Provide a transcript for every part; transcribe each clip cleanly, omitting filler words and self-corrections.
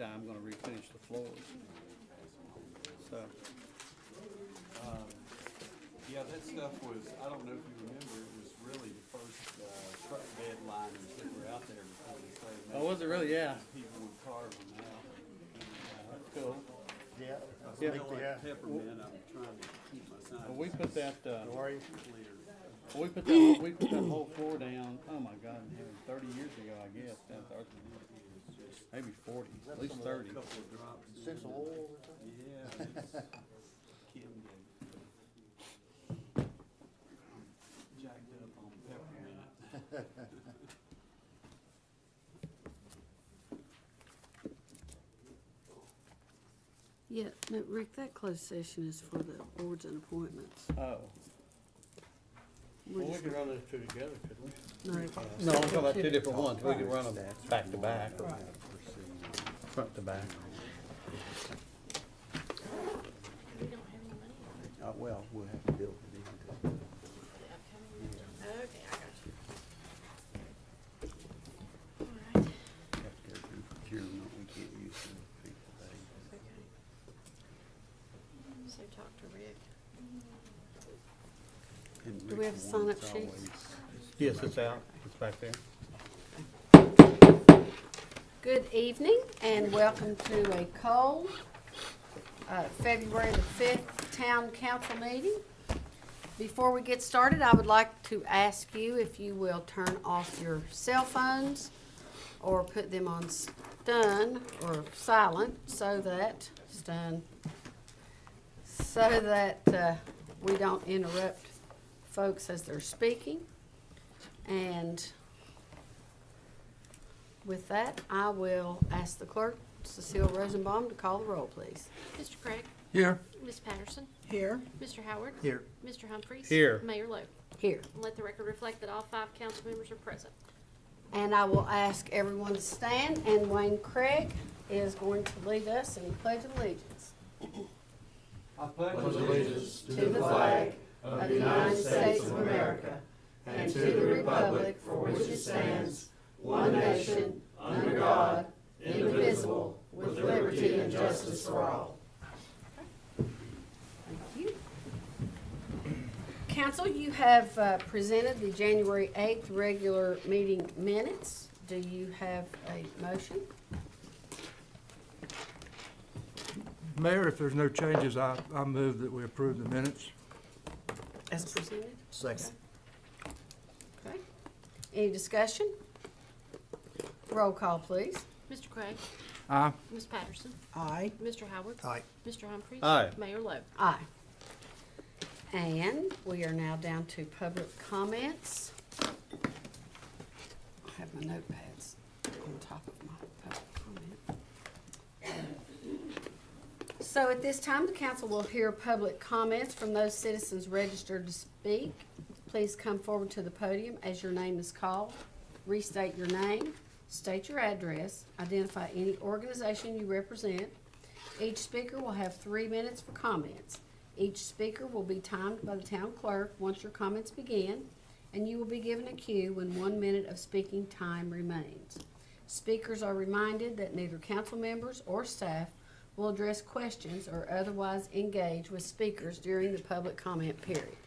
I'm gonna refinish the floors. So, Yeah, that stuff was, I don't know if you remember, it was really the first truck bed liners that were out there before they started oh, making. was it really? Yeah. People would carve them out. That's cool. Yeah. Yeah. Smell like peppermint, I'm trying to keep my sign. Well, we put that, How are you? clear. we put that whole floor down, oh my God, 30 years ago, I guess, maybe 40, at least 30. Couple of drops. in Essential there. oils or something? Yeah, it's Kim did. Jacked up on peppermint. Yeah, no, Rick, that closed session is for the boards and appointments. Oh. We're Well, we just- could run those two together, couldn't we? No, No, I'm talking about two different ones. We could run them back to back, front to back. We don't have any money on it. Well, we'll have to build it into. The upcoming. Okay, I got you. All right, Have to go through procurement, we can't use the people day. okay. So talk to Rick. Do we have a sign-up sheet? Yes, it's out. It's back there. Good evening and welcome to a cold February the 5th Town Council meeting. Before we get started, I would like to ask you if you will turn off your cell phones or put them on stun or silent so that we don't interrupt folks as they're speaking. And with that, I will ask the clerk, Cecile Rosenbaum, to call the roll, please. Mr. Craig? Here. Ms. Patterson? Here. Mr. Howard? Here. Mr. Humphries? Here. Mayor Lo? Here. And let the record reflect that all 5 council members are present. And I will ask everyone to stand, and Wayne Craig is going to lead us in the Pledge of Allegiance. I pledge allegiance To the flag of the United States of America and to the republic for which it stands, one nation, under God, indivisible, with liberty and justice for all. Thank you. Council, you have presented the January 8th regular meeting minutes. Do you have a motion? Mayor, if there's no changes, I move that we approve the minutes. As presented. Second. Okay. Any discussion? Roll call, please. Mr. Craig? Aye. Ms. Patterson? Aye. Mr. Howard? Aye. Mr. Humphries? Aye. Mayor Lo? Aye. And we are now down to public comments. I have my notepads on top of my public comment. So at this time, the council will hear public comments from those citizens registered to speak. Please come forward to the podium as your name is called. Restate your name, state your address, identify any organization you represent. Each speaker will have 3 minutes for comments. Each speaker will be timed by the town clerk once your comments begin, and you will be given a cue when 1 minute of speaking time remains. Speakers are reminded that neither council members or staff will address questions or otherwise engage with speakers during the public comment period.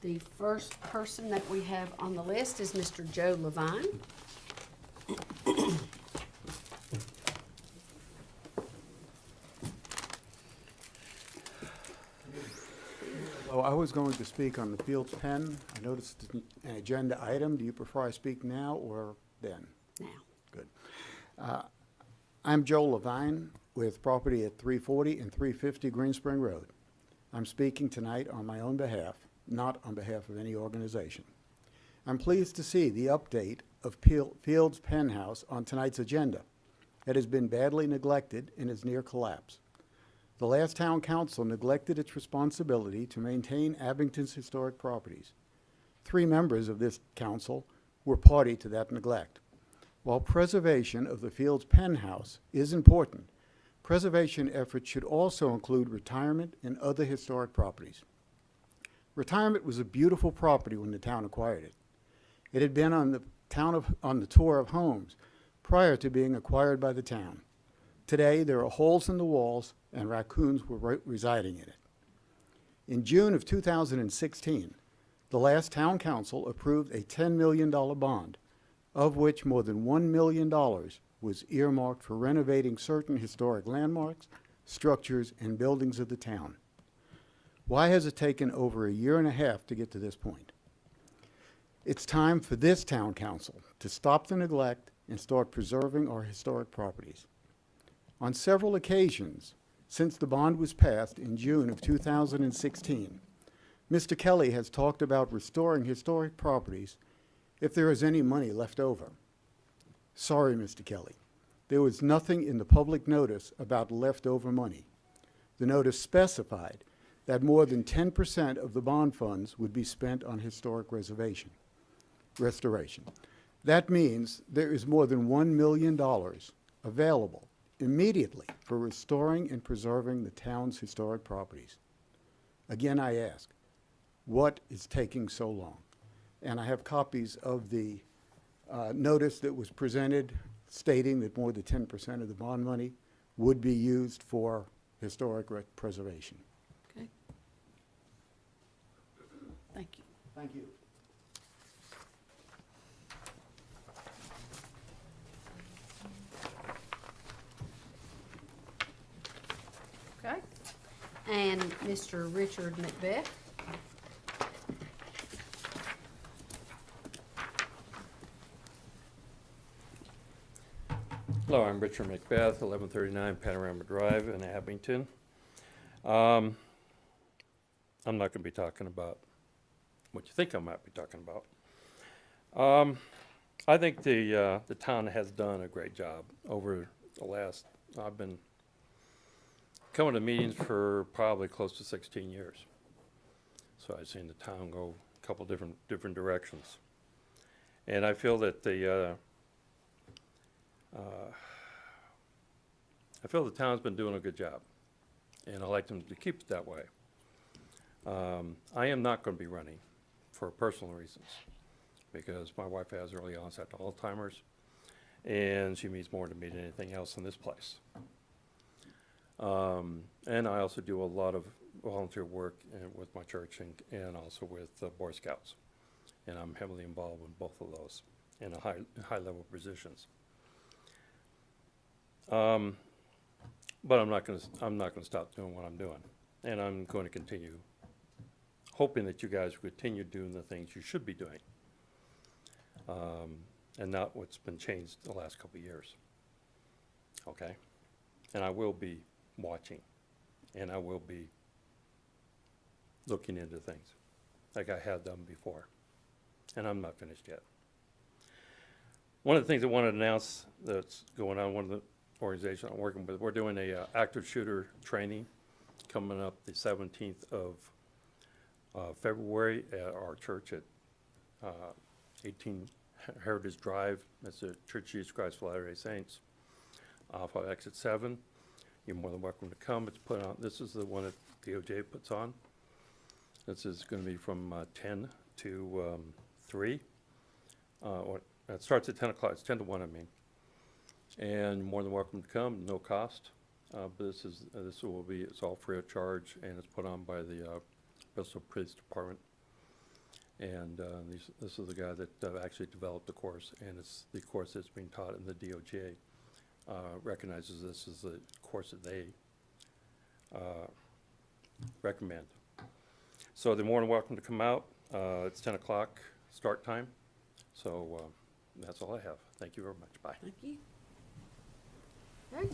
The first person that we have on the list is Mr. Joe Levine. Oh, I was going to speak on the Fields Pen. I noticed it's an agenda item. Do you prefer I speak now or then? Now. Good. I'm Joe Levine with property at 340 and 350 Green Spring Road. I'm speaking tonight on my own behalf, not on behalf of any organization. I'm pleased to see the update of Fields Pen House on tonight's agenda. It has been badly neglected and is near collapse. The last town council neglected its responsibility to maintain Abington's historic properties. 3 members of this council were party to that neglect. While preservation of the Fields Pen House is important, preservation efforts should also include retirement and other historic properties. Retirement was a beautiful property when the town acquired it. It had been on the tour of homes prior to being acquired by the town. Today, there are holes in the walls and raccoons were residing in it. In June of 2016, the last town council approved a $10 million bond, of which more than $1 million was earmarked for renovating certain historic landmarks, structures, and buildings of the town. Why has it taken over a year and a half to get to this point? It's time for this town council to stop the neglect and start preserving our historic properties. On several occasions, since the bond was passed in June of 2016, Mr. Kelly has talked about restoring historic properties if there is any money left over. Sorry, Mr. Kelly. There was nothing in the public notice about leftover money. The notice specified that more than 10% of the bond funds would be spent on historic restoration. That means there is more than $1 million available immediately for restoring and preserving the town's historic properties. Again, I ask, what is taking so long? And I have copies of the notice that was presented stating that more than 10% of the bond money would be used for historic preservation. Okay. Thank you. Thank you. Okay. And Mr. Richard Macbeth. Hello, I'm Richard Macbeth, 1139 Panorama Drive in Abington. I'm not going to be talking about what you think I might be talking about. I think the town has done a great job over the last, I've been coming to meetings for probably close to 16 years. So I've seen the town go a couple different directions. And I feel that the town's been doing a good job, and I'd like them to keep it that way. I am not going to be running for personal reasons, because my wife has early onset Alzheimer's, and she means more to me than anything else in this place. And I also do a lot of volunteer work with my church and also with Boy Scouts, and I'm heavily involved in both of those in a high level positions. But I'm not going to stop doing what I'm doing, and I'm going to continue hoping that you guys will continue doing the things you should be doing, and not what's been changed the last couple of years. Okay, and I will be watching, and I will be looking into things like I have done before, and I'm not finished yet. One of the things I wanted to announce that's going on, one of the organization I'm working with, we're doing a active shooter training coming up the 17th of February at our church at 18 Heritage Drive. That's the Church of Jesus Christ of Latter-day Saints off of exit 7. You're more than welcome to come. It's put on, this is the one that DOJ puts on. This is going to be from 10 to 3. It starts at 10 o'clock. It's 10 to 1, I mean. And more than welcome to come, no cost. But this will be, it's all free of charge, and it's put on by the Bristol Police Department. And this is the guy that actually developed the course, and it's the course that's being taught in the DOJ. Recognizes this as the course that they recommend. So they're more than welcome to come out. It's 10 o'clock start time. So that's all I have. Thank you very much. Bye. Thank you. Okay.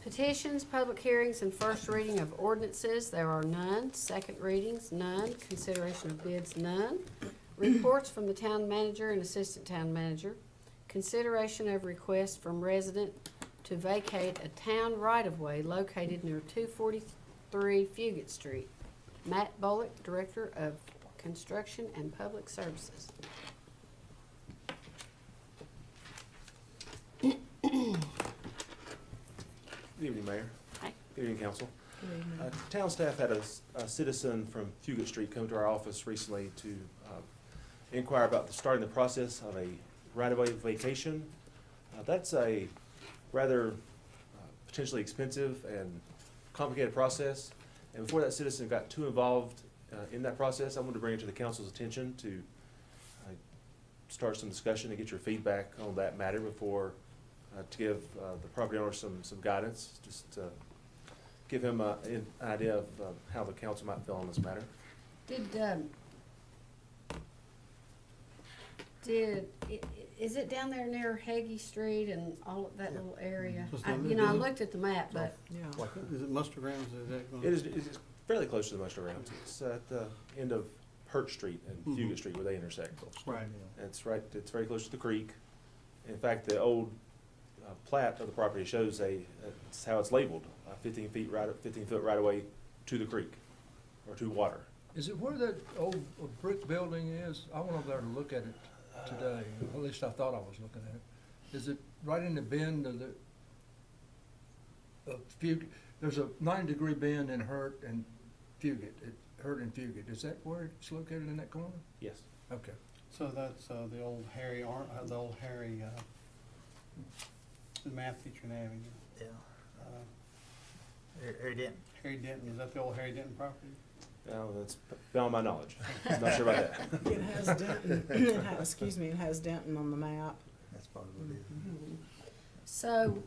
Petitions, public hearings, and first reading of ordinances, there are none. Second readings, none. Consideration of bids, none. Reports from the town manager and assistant town manager. Consideration of request from resident to vacate a town right-of-way located near 243 Fugit Street. Matt Bullock, Director of Construction and Public Services. Good evening, Mayor. Hi. Good evening, Council. Town staff had a citizen from Fugit Street come to our office recently to inquire about starting the process of a right-of-way vacation. That's a rather potentially expensive and complicated process. And before that citizen got too involved in that process, I wanted to bring it to the council's attention to start some discussion and get your feedback on that matter before, to give the property owner some guidance, just to give him an idea of how the council might feel on this matter. Is it down there near Hagee Street and all of that little area? Just I looked at the map, but Yeah. Is it muster grounds, is that gonna? It is fairly close to the muster grounds. It's at the end of Hurt Street and Fugit Street where they intersect. Right. It's very close to the creek. In fact, the old plat of the property shows it's how it's labeled, 15 foot right away to the creek or to water. Is it where that old brick building is? I went over there to look at it today, at least I thought I was looking at it. Is it right in the bend of Fugit? There's a 90-degree bend in Hurt and Fugit, Hurt and Fugit. Is that where it's located in that corner? Yes. Okay. So that's the old Harry, the math teacher in Avenue. Yeah. Uh, Harry Denton. Harry Denton, is that the old Harry Denton property? No, that's beyond my knowledge. I'm not sure about that. It has Denton, it has Denton on the map. That's probably what it is. so,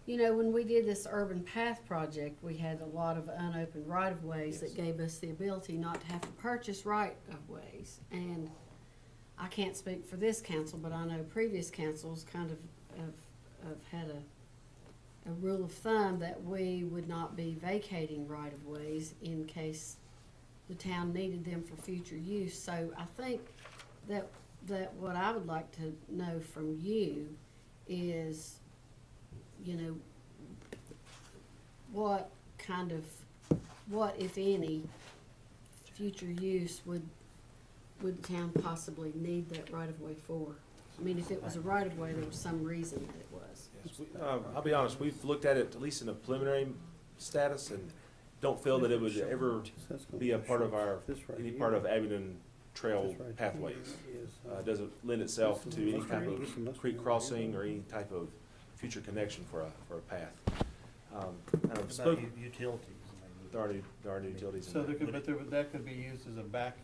when we did this urban path project, we had a lot of unopened right-of-ways that gave us the ability not to have to purchase right-of-ways. And I can't speak for this council, but I know previous councils kind of have had a rule of thumb that we would not be vacating right-of-ways in case the town needed them for future use. So I think that what I would like to know from you is, what if any future use would the town possibly need that right-of-way for? I mean, if it was a right-of-way, there was some reason that it was. I'll be honest, we've looked at it at least in a preliminary status and don't feel that it would ever be a part of any part of Abingdon Trail pathways. It doesn't lend itself to any type of creek crossing or any type of future connection for a path. I've spoken, Utilities. there are no utilities So in there. that could be used as a back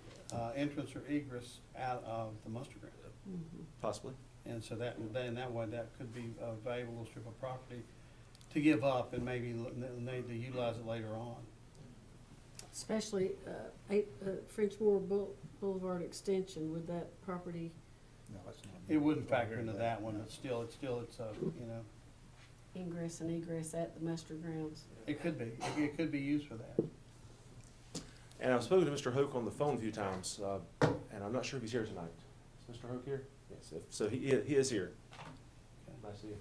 entrance or egress out of the muster ground. Possibly. And so that way, that could be a valuable strip of property to give up and maybe need to utilize it later on. Especially French Moore Boulevard Extension, would that property No, it's not. It wouldn't factor into that one, but still, it's ingress and egress at the muster grounds? it could be used for that. And I've spoken to Mr. Hoke on the phone a few times, and I'm not sure if he's here tonight. Is Mr. Hoke here? Yes, so he is here. Nice to see you.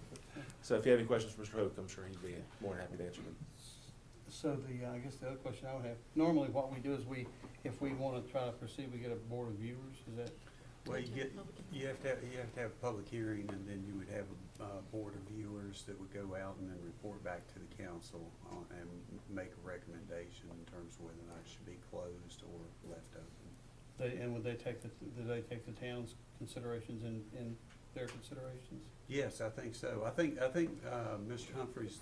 So if you have any questions for Mr. Hoke, I'm sure he'd be more than happy to answer them. So I guess the other question I would have, normally what we do is if we want to try to proceed, we get a board of viewers, is that? Well, you have to have a public hearing, and then you would have a board of viewers that would go out and then report back to the council and make a recommendation in terms of whether or not it should be closed or left open. Would they take the town's considerations in their considerations? Yes, I think so. I think Mr. Humphreys,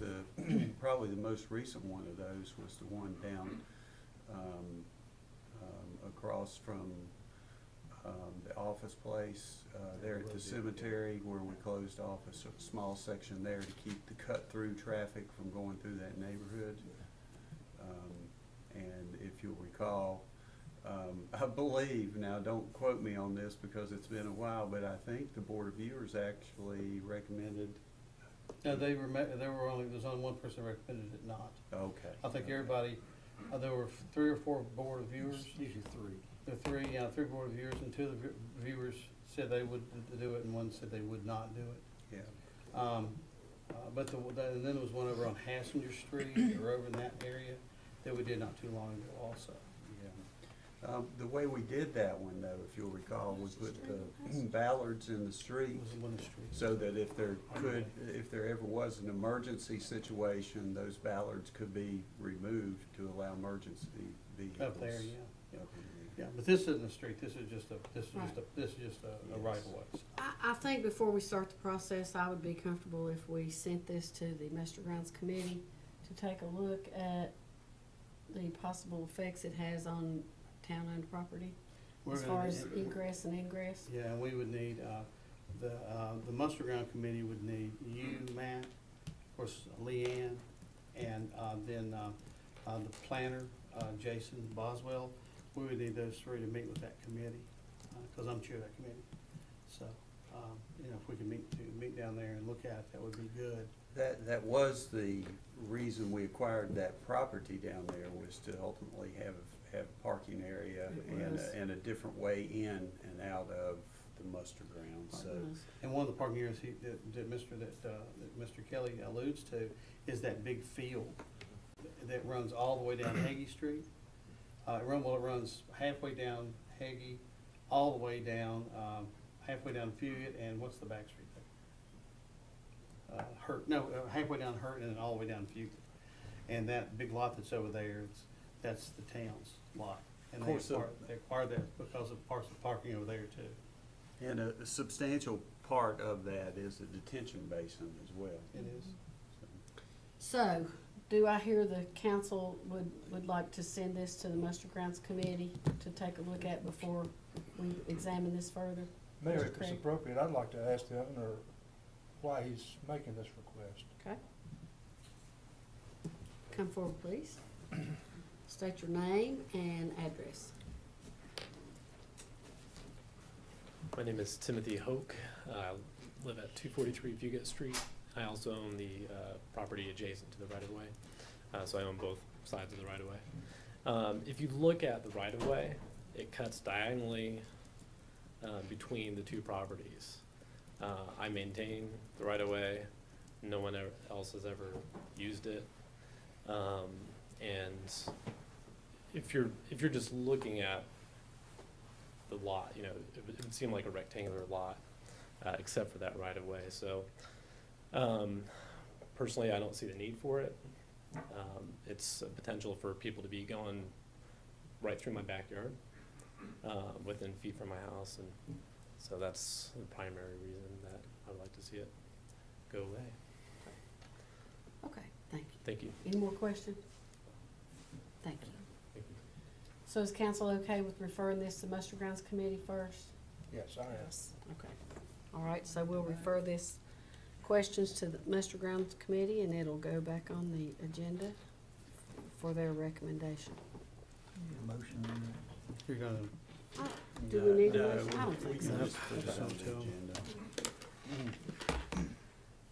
probably the most recent one of those was the one down across from the office place there at the cemetery, where we closed off a small section there to keep the cut-through traffic from going through that neighborhood. And if you'll recall, I believe, now don't quote me on this because it's been a while, but I think the Board of Viewers actually recommended. No, there's only one person who recommended it not. Okay. I think everybody, there were 3 or 4 board of viewers. Usually 3. There were 3 board of viewers, and 2 of the viewers said they would do it, and 1 said they would not do it. Yeah. And then there was one over on Hassinger Street, or over in that area, that we did not too long ago also. Yeah. The way we did that one, though, if you'll recall, we put ballards in the street It was in one of the streets. so that if there ever was an emergency situation, those ballards could be removed to allow emergency vehicles. Up there, yeah. up in there. Yeah, but this isn't a street, this is just a right Yes. of ways. I think before we start the process, I would be comfortable if we sent this to the Master Grounds Committee to take a look at the possible effects it has on town-owned property, We're as gonna far need- as egress and ingress. Yeah, and we would need, the muster ground committee would need you, Matt, of course, Leanne, and, then, the planner, Jason Boswell. We would need those three to meet with that committee, cause I'm chair of that committee. So, you know, if we could meet down there and look at it, that would be good. That was the reason we acquired that property down there, was to ultimately have a parking area It was. and a different way in and out of the muster ground, so. And one of the parking areas that Mr. Kelly alludes to is that big field that runs all the way down Hagee Street. It runs halfway down Hagee, all the way down, halfway down Fugit, and what's the back street there? Halfway down Hurt and then all the way down Fugit. And that big lot that's over there, that's the town's lot. And they acquired that because of parking over there too. And a substantial part of that is a detention basin as well. It is. So, do I hear the council would like to send this to the Muster Grounds Committee to take a look at before we examine this further? Mayor, Mr. if it's Craig? appropriate, I'd like to ask the owner why he's making this request. Okay. Come forward, please. State your name and address. My name is Timothy Hoke. I live at 243 Fugit Street. I also own the property adjacent to the right-of-way, so I own both sides of the right-of-way. If you look at the right-of-way, it cuts diagonally between the two properties. I maintain the right-of-way. No one else has ever used it. And if you're just looking at the lot, you know, it would seem like a rectangular lot, except for that right-of-way. So personally, I don't see the need for it. It's a potential for people to be going right through my backyard, within feet from my house, and so that's the primary reason that I would like to see it go away. Okay, thank you. Thank you. Any more questions? Thank you. Thank you. So is council okay with referring this to Muster Grounds Committee first? Yes, I am. Okay. All right, so we'll refer this questions to the Muster Grounds Committee, and it'll go back on the agenda for their recommendation. Motion on You're gonna, Do we need a No, motion? I don't think we can so. just put that on the agenda.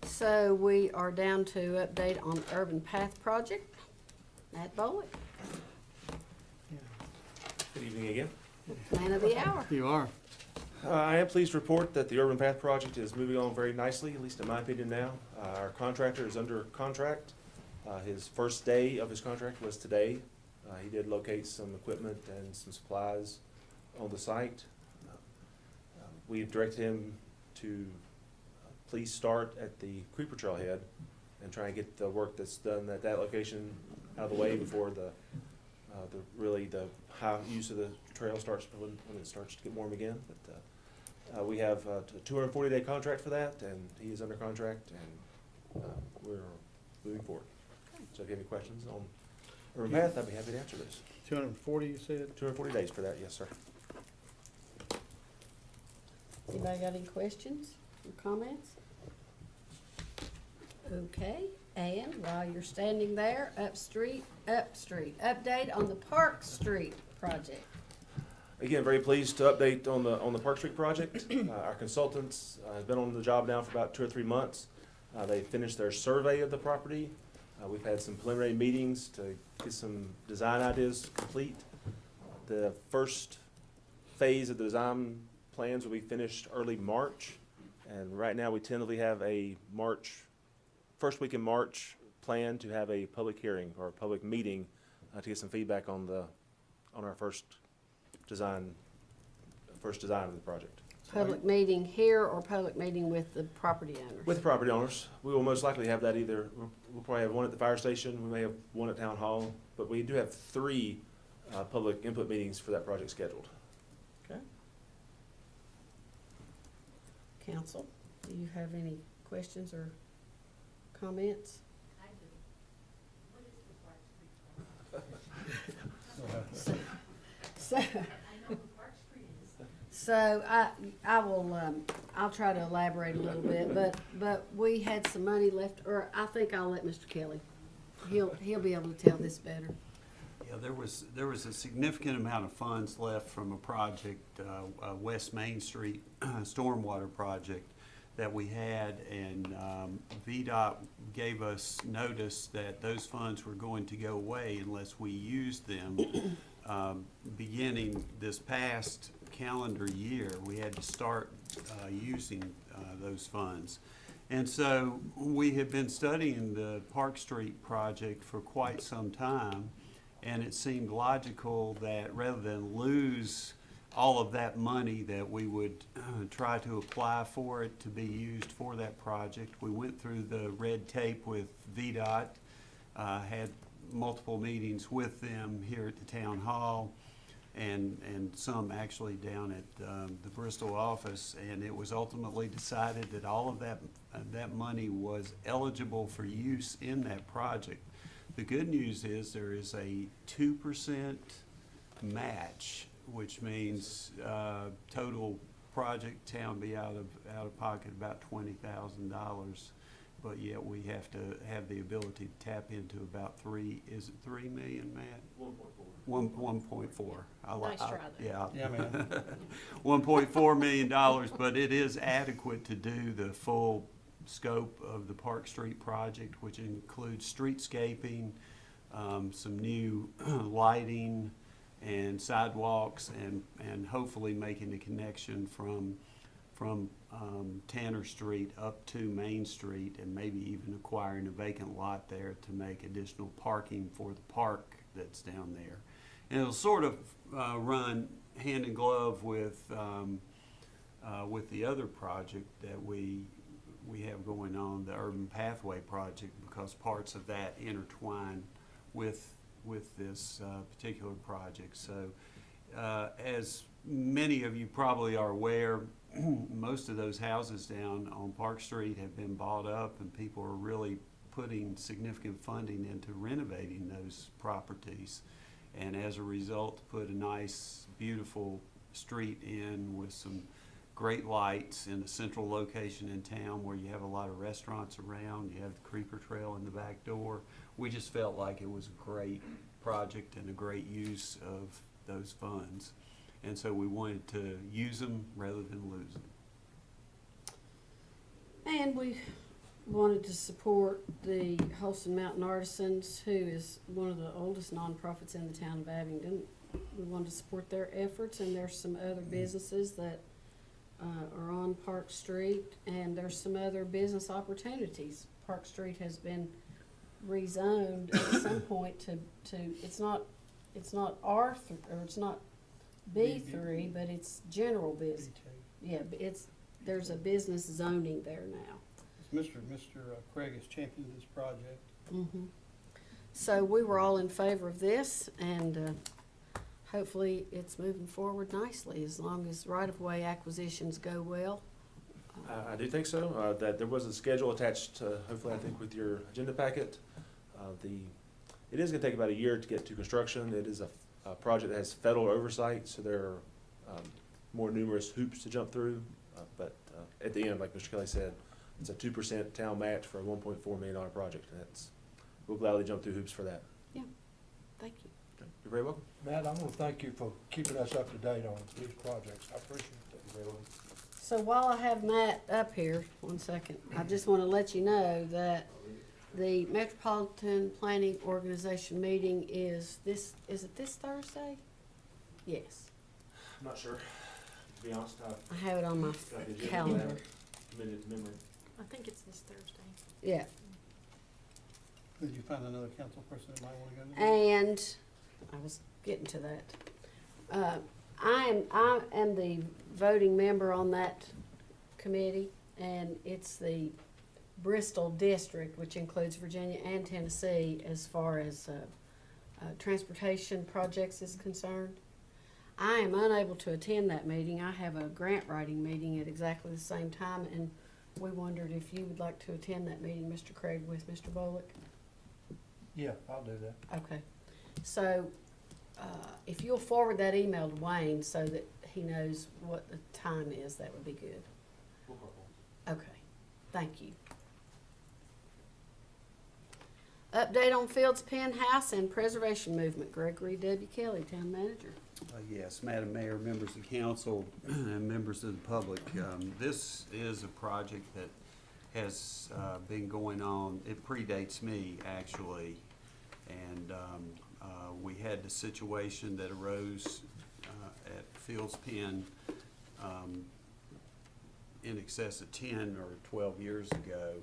So we are down to update on Urban Path Project. Matt Bowick, Good evening again. man of the hour. you are. I am pleased to report that the Urban Path Project is moving on very nicely, at least in my opinion now. Our contractor is under contract. His first day of his contract was today. He did locate some equipment and some supplies on the site. We've directed him to please start at the Creeper Trailhead and try and get the work that's done at that location out of the way before the high use of the trail starts, when it starts to get warm again. But we have a 240-day contract for that, and he is under contract, and we're moving forward. So if you have any questions on Urban Path, I'd be happy to answer those. 240, you said? 240 days for that, yes, sir. Anybody got any questions or comments? Okay, and while you're standing there, update on the Park Street project. Again, very pleased to update on the Park Street project. Our consultants have been on the job now for about 2 or 3 months. They finished their survey of the property. We've had some preliminary meetings to get some design ideas complete. The first phase of the design plans will be finished early March, and right now we tentatively have a first week in March plan to have a public hearing or a public meeting to get some feedback on our first design of the project. Public meeting here or public meeting with the property owners? With the property owners, we will most likely have that either, we'll probably have one at the fire station, we may have one at town hall, but we do have 3 public input meetings for that project scheduled. Okay. Council, do you have any questions or comments? So, so I will, I'll try to elaborate a little bit, but we had some money left, or I think I'll let Mr. Kelly. He'll be able to tell this better. Yeah, there was a significant amount of funds left from a project, West Main Street stormwater project that we had, and VDOT gave us notice that those funds were going to go away unless we used them. Beginning this past calendar year, we had to start using those funds. And so we have been studying the Park Street project for quite some time, and it seemed logical that rather than lose all of that money, that we would try to apply for it to be used for that project. We went through the red tape with VDOT, had multiple meetings with them here at the town hall, and some actually down at the Bristol office, and it was ultimately decided that all of that money was eligible for use in that project. The good news is there is a 2% match, which means total project town be out of pocket about $20,000, but yet we have to have the ability to tap into about is it $3 million, Matt? 1.4. Nice try, though. Yeah. Yeah, man. $1.4 million, but it is adequate to do the full scope of the Park Street project, which includes streetscaping, some new lighting and sidewalks, and hopefully making the connection from Tanner Street up to Main Street, and maybe even acquiring a vacant lot there to make additional parking for the park that's down there. And it'll sort of run hand in glove with the other project that we have going on, the Urban Pathway project, because parts of that intertwine with this particular project. So as many of you probably are aware, most of those houses down on Park Street have been bought up, and people are really putting significant funding into renovating those properties. And as a result, put a nice, beautiful street in with some great lights in a central location in town where you have a lot of restaurants around. You have the creeper trail in the back door. We just felt like it was a great project and a great use of those funds. And so we wanted to use them rather than lose them. And we wanted to support the Holston Mountain Artisans, who is one of the oldest nonprofits in the town of Abingdon. We wanted to support their efforts, and there's some other businesses that are on Park Street, and there's some other business opportunities. Park Street has been rezoned at some point to it's not R3, or it's not B3, but it's general business. Yeah, but there's a business zoning there now. Mr. Craig has championed this project. Mm-hmm. So we were all in favor of this, and hopefully it's moving forward nicely, as long as right-of-way acquisitions go well. I do think so, that there was a schedule attached, hopefully I think with your agenda packet. It is gonna take about a year to get to construction. It is a project that has federal oversight, so there are more numerous hoops to jump through. But at the end, like Mr. Kelly said, it's a 2% town match for a $1.4 million project, and we'll gladly jump through hoops for that. Yeah, thank you. Okay. You're very welcome. Matt, I want to thank you for keeping us up to date on these projects. I appreciate that. You're very welcome. So while I have Matt up here, one second, I just want to let you know that the Metropolitan Planning Organization meeting is it this Thursday? Yes. I'm not sure, to be honest. I have it on my Got the agenda calendar. committed to memory. I think it's this Thursday. Yeah. Did you find another council person that might want to go to that? And I was getting to that. I am the voting member on that committee, and it's the Bristol district, which includes Virginia and Tennessee, as far as transportation projects is concerned. I am unable to attend that meeting. I have a grant writing meeting at exactly the same time, and we wondered if you would like to attend that meeting, Mr. Craig, with Mr. Bullock. Yeah, I'll do that. Okay, so, if you'll forward that email to Wayne so that he knows what the time is, that would be good. Okay, thank you. Update on Fields Pen House and Preservation Movement, Gregory W. Kelly, Town Manager. Yes, Madam Mayor, members of council, and members of the public. This is a project that has been going on, it predates me, actually. And we had the situation that arose at Fields Pen in excess of 10 or 12 years ago.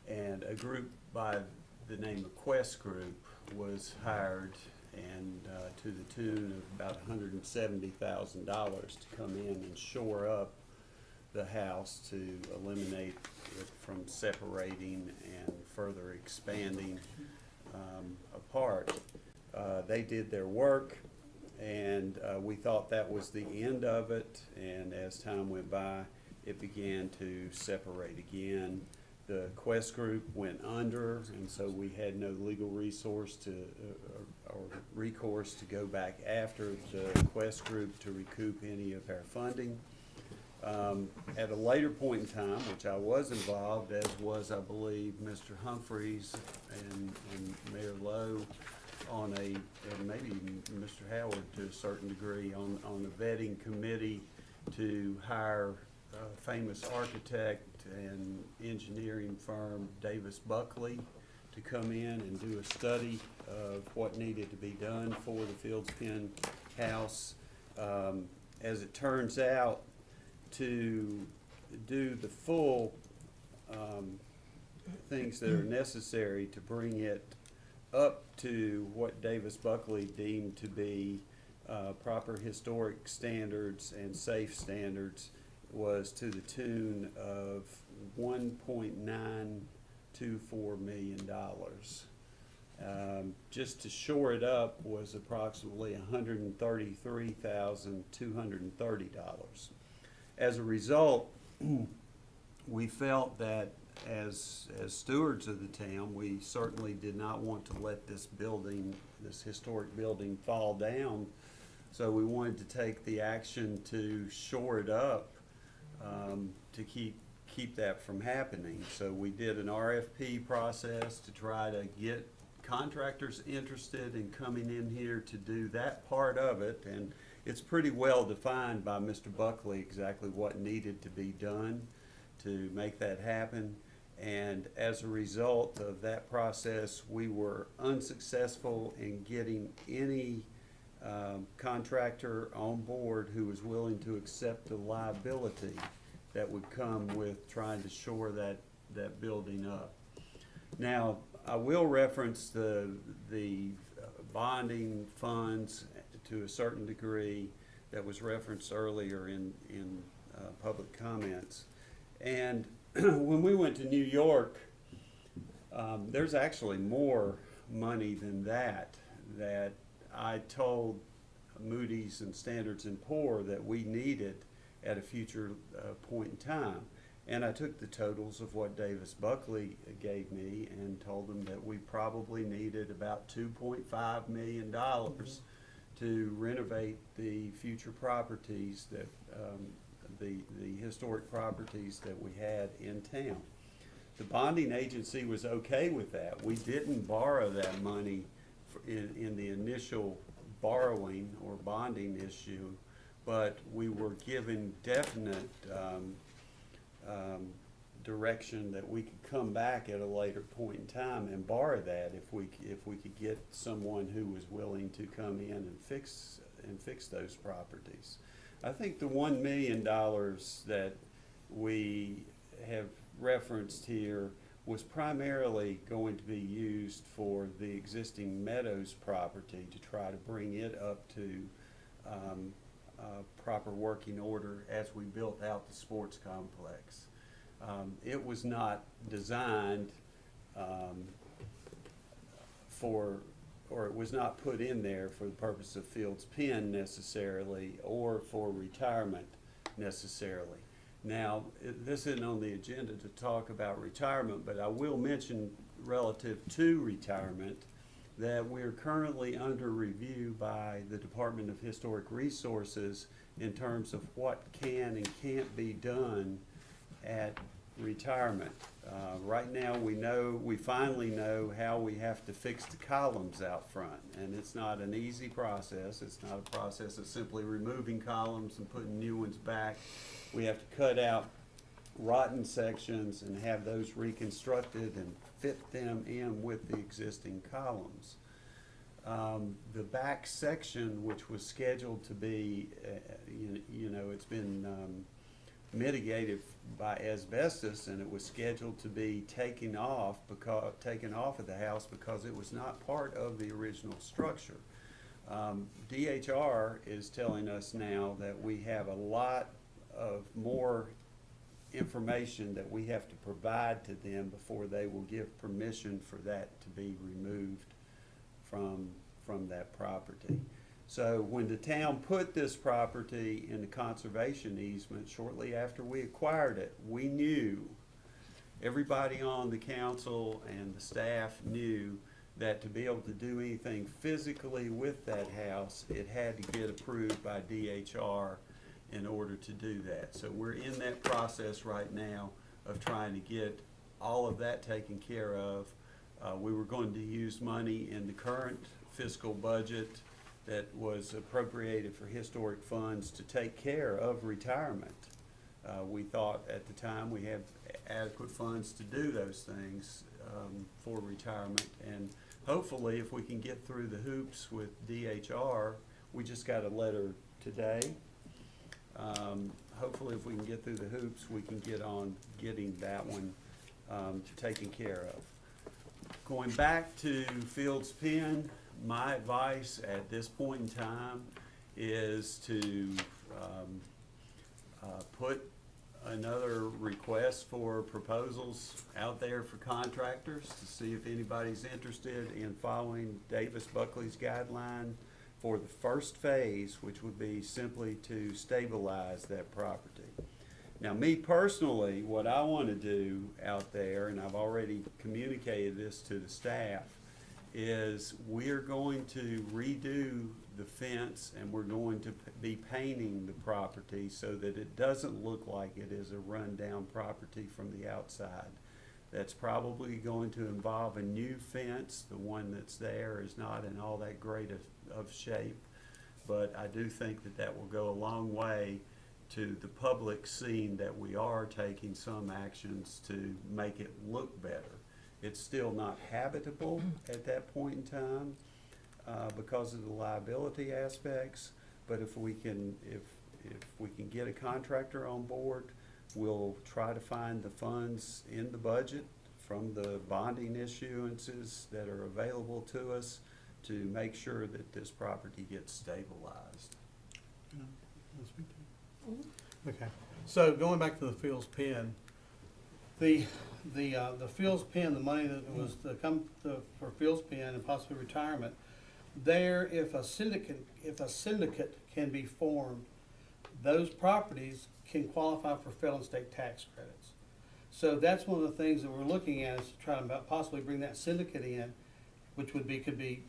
And a group by the name of Quest Group was hired, and to the tune of about $170,000 to come in and shore up the house to eliminate it from separating and further expanding apart. They did their work, and we thought that was the end of it, and as time went by, it began to separate again. The Quest Group went under, and so we had no legal resource to, or recourse to go back after the Quest Group to recoup any of our funding. At a later point in time, which I was involved, as was, I believe, Mr. Humphreys and Mayor Lowe, on a, and maybe even Mr. Howard to a certain degree, on a vetting committee to hire a famous architect and engineering firm, Davis Buckley, to come in and do a study of what needed to be done for the Fields Pen House. As it turns out, to do the full things that are necessary to bring it up to what Davis Buckley deemed to be proper historic standards and safe standards was to the tune of $1.924 million. Just to shore it up was approximately $133,230. As a result, we felt that as stewards of the town, we certainly did not want to let this building, this historic building, fall down. So we wanted to take the action to shore it up, to keep that from happening. So we did an RFP process to try to get contractors interested in coming in here to do that part of it, and it's pretty well defined by Mr. Buckley exactly what needed to be done to make that happen. And as a result of that process, we were unsuccessful in getting any contractor on board who was willing to accept the liability that would come with trying to shore that building up. Now, I will reference the bonding funds to a certain degree that was referenced earlier in public comments. And when we went to New York, there's actually more money than that I told Moody's and Standards & Poor that we needed at a future point in time. And I took the totals of what Davis Buckley gave me and told them that we probably needed about $2.5 million to renovate the future properties that, the historic properties that we had in town. The bonding agency was okay with that. We didn't borrow that money in the initial borrowing or bonding issue, but we were given definite direction that we could come back at a later point in time and borrow that if we could get someone who was willing to come in and fix those properties. I think the $1 million that we have referenced here was primarily going to be used for the existing Meadows property to try to bring it up to proper working order as we built out the sports complex. It was not designed for or it was not put in there for the purpose of Fields Pen necessarily, or for retirement necessarily. Now, this isn't on the agenda to talk about retirement, but I will mention relative to retirement that we're currently under review by the Department of Historic Resources in terms of what can and can't be done at retirement. Right now, we finally know how we have to fix the columns out front, and it's not an easy process. It's not a process of simply removing columns and putting new ones back. We have to cut out rotten sections and have those reconstructed and fit them in with the existing columns. The back section, which was scheduled to be, it's been mitigated by asbestos, and it was scheduled to be taken off of the house because it was not part of the original structure. DHR is telling us now that we have a lot of more information that we have to provide to them before they will give permission for that to be removed from that property. So when the town put this property in the conservation easement, shortly after we acquired it, we knew, everybody on the council and the staff knew that to be able to do anything physically with that house, it had to get approved by DHR in order to do that. So we're in that process right now of trying to get all of that taken care of. We were going to use money in the current fiscal budget that was appropriated for historic funds to take care of retirement. We thought at the time we had adequate funds to do those things for retirement, and hopefully if we can get through the hoops with DHR, we just got a letter today. Hopefully if we can get through the hoops, we can get on getting that one taken care of. Going back to Fields Pen, my advice at this point in time is to put another request for proposals out there for contractors to see if anybody's interested in following Davis Buckley's guideline for the first phase, which would be simply to stabilize that property. Now, me personally, what I want to do out there, and I've already communicated this to the staff, is we're going to redo the fence and we're going to be painting the property so that it doesn't look like it is a rundown property from the outside. That's probably going to involve a new fence. The one that's there is not in all that great of shape, but I do think that that will go a long way to the public seeing that we are taking some actions to make it look better. It's still not habitable at that point in time because of the liability aspects, but if we can get a contractor on board, we'll try to find the funds in the budget from the bonding issuances that are available to us to make sure that this property gets stabilized. Okay, so going back to the Fields Pen, the Fields Pen, the money that was to come for Fields Pen and possibly retirement, there, if a syndicate can be formed, those properties can qualify for federal and state tax credits. So that's one of the things that we're looking at, is to try to possibly bring that syndicate in, which could be,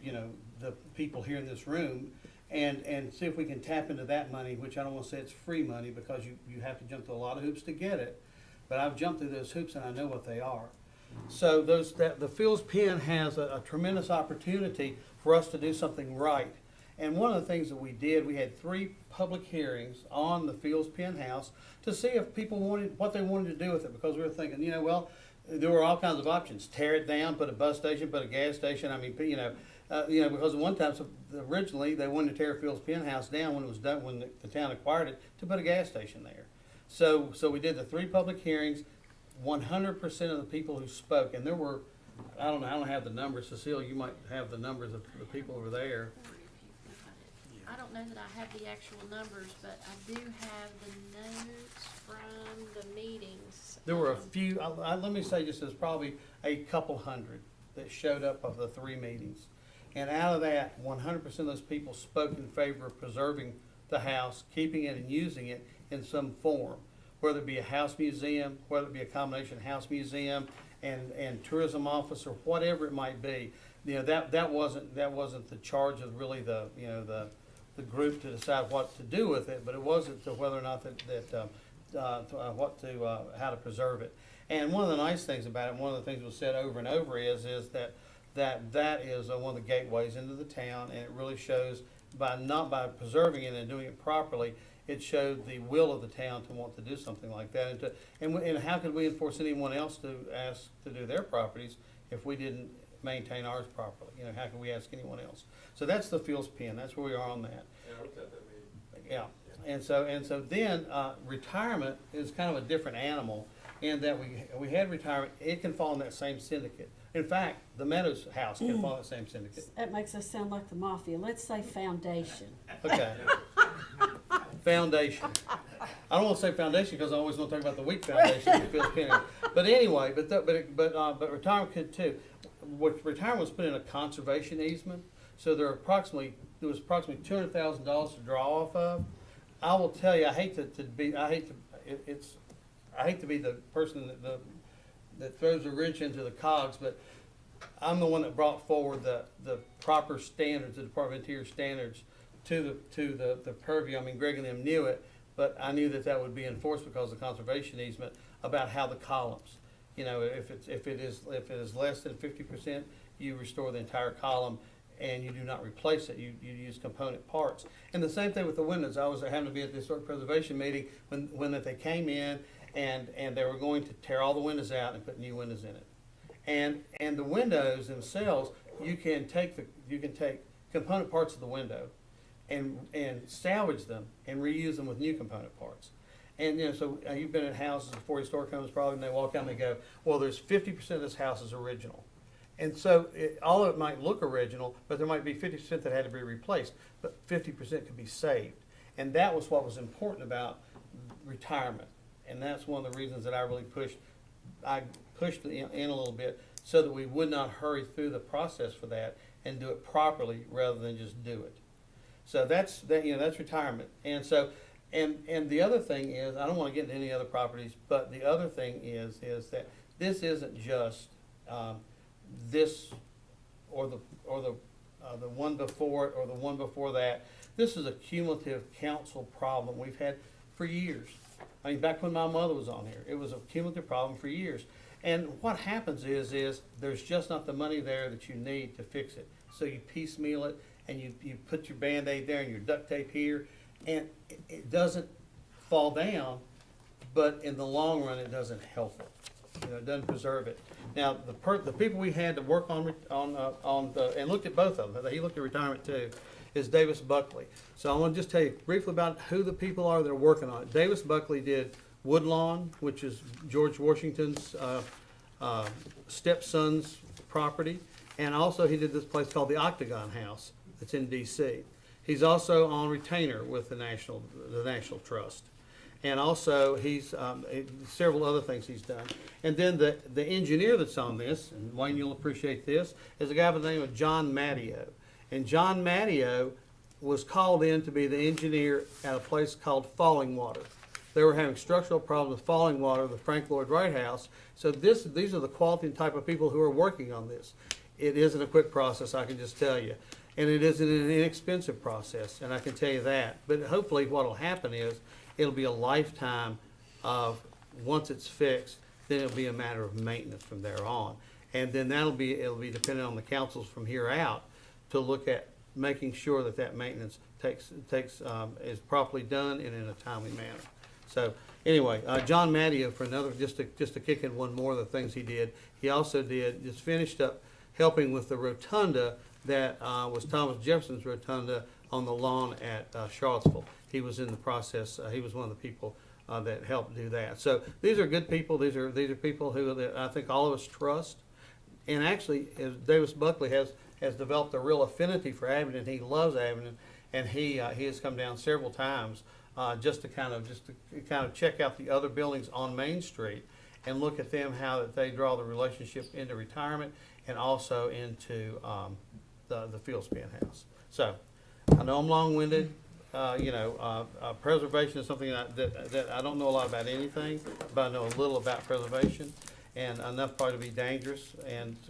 the people here in this room, and see if we can tap into that money, which I don't want to say it's free money because you have to jump through a lot of hoops to get it, but I've jumped through those hoops and I know what they are. So the Fields Pen has a tremendous opportunity for us to do something right. And one of the things that we did, we had 3 public hearings on the Fields Pen house to see if people what they wanted to do with it, because we were thinking, there were all kinds of options: tear it down, put a bus station, put a gas station. I mean, because at one time, originally they wanted to tear Fields Pen house down when it was done, when the town acquired it, to put a gas station there. So we did the 3 public hearings. 100% of the people who spoke, and there were, I don't have the numbers. Cecile, you might have the numbers of the people over there. I don't know that I have the actual numbers, but I do have the notes from the meetings. There were a few, let me say just there's probably a couple hundred that showed up of the 3 meetings. And out of that, 100% of those people spoke in favor of preserving the house, keeping it and using it in some form, whether it be a house museum, whether it be a combination house museum and tourism office, or whatever it might be. You know, that wasn't the charge of really the group to decide what to do with it, but it wasn't to whether or not how to preserve it. And one of the nice things about it, one of the things that was said over and over is that is one of the gateways into the town, and it really shows not by preserving it and doing it properly, it showed the will of the town to want to do something like that. And how could we enforce anyone else to ask to do their properties if we didn't maintain ours properly? You know, how can we ask anyone else? So that's the Fields Pen. That's where we are on that. Yeah. And so then retirement is kind of a different animal in that we had retirement. It can fall in that same syndicate. In fact, the Meadows house can fall in that same syndicate. That makes us sound like the mafia. Let's say foundation. Okay. Foundation. I don't want to say foundation because I always want to talk about the weak foundation. But anyway, but retirement could too. What retirement was put in a conservation easement, so there was approximately $200,000 to draw off of. I will tell you, I hate to be the person that throws a wrench into the cogs, but I'm the one that brought forward the proper standards, the Department of Interior standards to the purview. I mean, Greg and them knew it, but I knew that would be enforced because of the conservation easement about how the columns, you know, if it is less than 50%, you restore the entire column and you do not replace it. You use component parts. And the same thing with the windows. I happened to be at this historic preservation meeting when they came in and they were going to tear all the windows out and put new windows in it. And the windows themselves, you can take component parts of the window and salvage them and reuse them with new component parts. And you know, so you've been in houses before historic homes probably, and they walk out and they go, well, there's 50% of this house is original. And so all of it might look original, but there might be 50% that had to be replaced, but 50% could be saved. And that was what was important about retirement. And that's one of the reasons that I pushed in a little bit so that we would not hurry through the process for that and do it properly rather than just do it. So that's retirement. And so and the other thing is, I don't want to get into any other properties, but the other thing is that this isn't just this or the one before it or the one before that. This is a cumulative council problem we've had for years. I mean, back when my mother was on here, it was a cumulative problem for years. And what happens is there's just not the money there that you need to fix it. So you piecemeal it, and you put your Band-Aid there and your duct tape here, and it doesn't fall down, but in the long run, it doesn't help it. You know, it doesn't preserve it. Now, the people we had to work on and looked at both of them, he looked at retirement too, is Davis Buckley. So I want to just tell you briefly about who the people are that are working on it. Davis Buckley did Woodlawn, which is George Washington's stepson's property, and also he did this place called the Octagon House that's in D.C. He's also on retainer with the National Trust. And also, he's several other things he's done. And then the engineer that's on this, and Wayne, you'll appreciate this, is a guy by the name of John Matteo. And John Matteo was called in to be the engineer at a place called Falling Water. They were having structural problems with Falling Water, the Frank Lloyd Wright House. So these are the quality and type of people who are working on this. It isn't a quick process, I can just tell you. And it isn't an inexpensive process, and I can tell you that. But hopefully what will happen is it'll be a lifetime of, once it's fixed, then it'll be a matter of maintenance from there on. And then it'll be dependent on the councils from here out to look at making sure that maintenance is properly done and in a timely manner. So anyway, John Matteo, for another, just to kick in one more of the things he did, he also just finished up helping with the rotunda that was Thomas Jefferson's rotunda on the lawn at Charlottesville. He was in the process. He was one of the people that helped do that. So these are good people. These are people who I think all of us trust. And actually, Davis Buckley has developed a real affinity for Abingdon. He loves Abingdon, and he has come down several times just to kind of check out the other buildings on Main Street and look at them, how that they draw the relationship into retirement and also into the Fields Pen House. So, I know I'm long-winded, preservation is something that I don't know a lot about anything, but I know a little about preservation, and enough probably to be dangerous,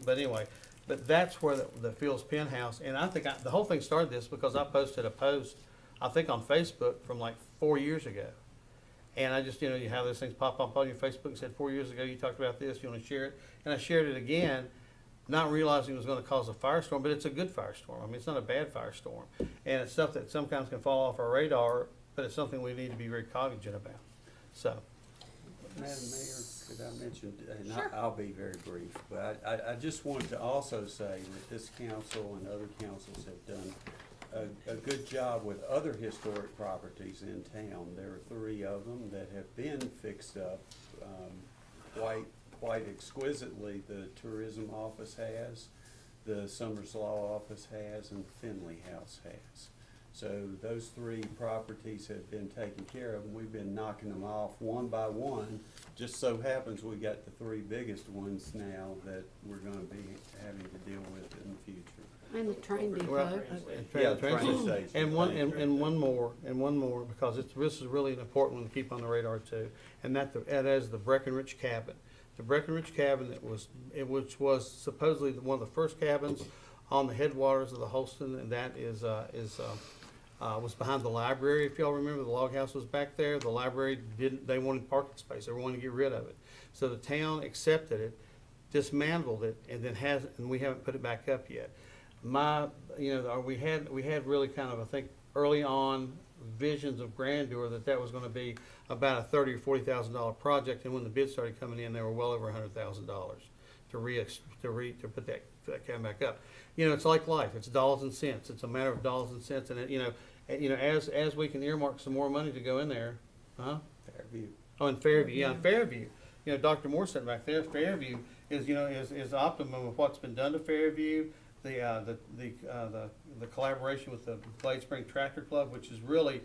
but anyway, but that's where the Fields Pen House, and I think the whole thing started this because I posted a post, I think on Facebook from like 4 years ago. And I just, you have those things pop up on your Facebook and said, 4 years ago, you talked about this, you want to share it? And I shared it again, not realizing it was going to cause a firestorm, but it's a good firestorm. I mean, it's not a bad firestorm. And it's stuff that sometimes can fall off our radar, but it's something we need to be very cognizant about. So. Madam Mayor, could I mention, and Sure. I'll be very brief, but I just wanted to also say that this council and other councils have done a good job with other historic properties in town. There are 3 of them that have been fixed up quite exquisitely. The tourism office has, the Summers Law office has, and the Finley House has. So those 3 properties have been taken care of, and we've been knocking them off one by one. Just so happens we got the 3 biggest ones now that we're gonna be having to deal with in the future. And the train Well, depot. Yeah, train train station. And one more, because this is really an important one to keep on the radar too, and that is the Breckenridge Cabin. The Breckenridge Cabin which was supposedly one of the first cabins on the headwaters of the Holston, and that was behind the library. If y'all remember, the log house was back there. The library they wanted parking space. They wanted to get rid of it. So the town accepted it, dismantled it, and we haven't put it back up yet. We had really kind of, I think, early on visions of grandeur that was going to be about a $30,000 or $40,000 project, and when the bids started coming in, they were well over $100,000 to put that cabin back up. It's like life. It's dollars and cents. It's a matter of dollars and cents, and as we can earmark some more money to go in there, Fairview. Oh, in Fairview, yeah, in Fairview. Dr. Moore sitting back there. Fairview is optimum of what's been done to Fairview. The collaboration with the Glade Spring Tractor Club, which is really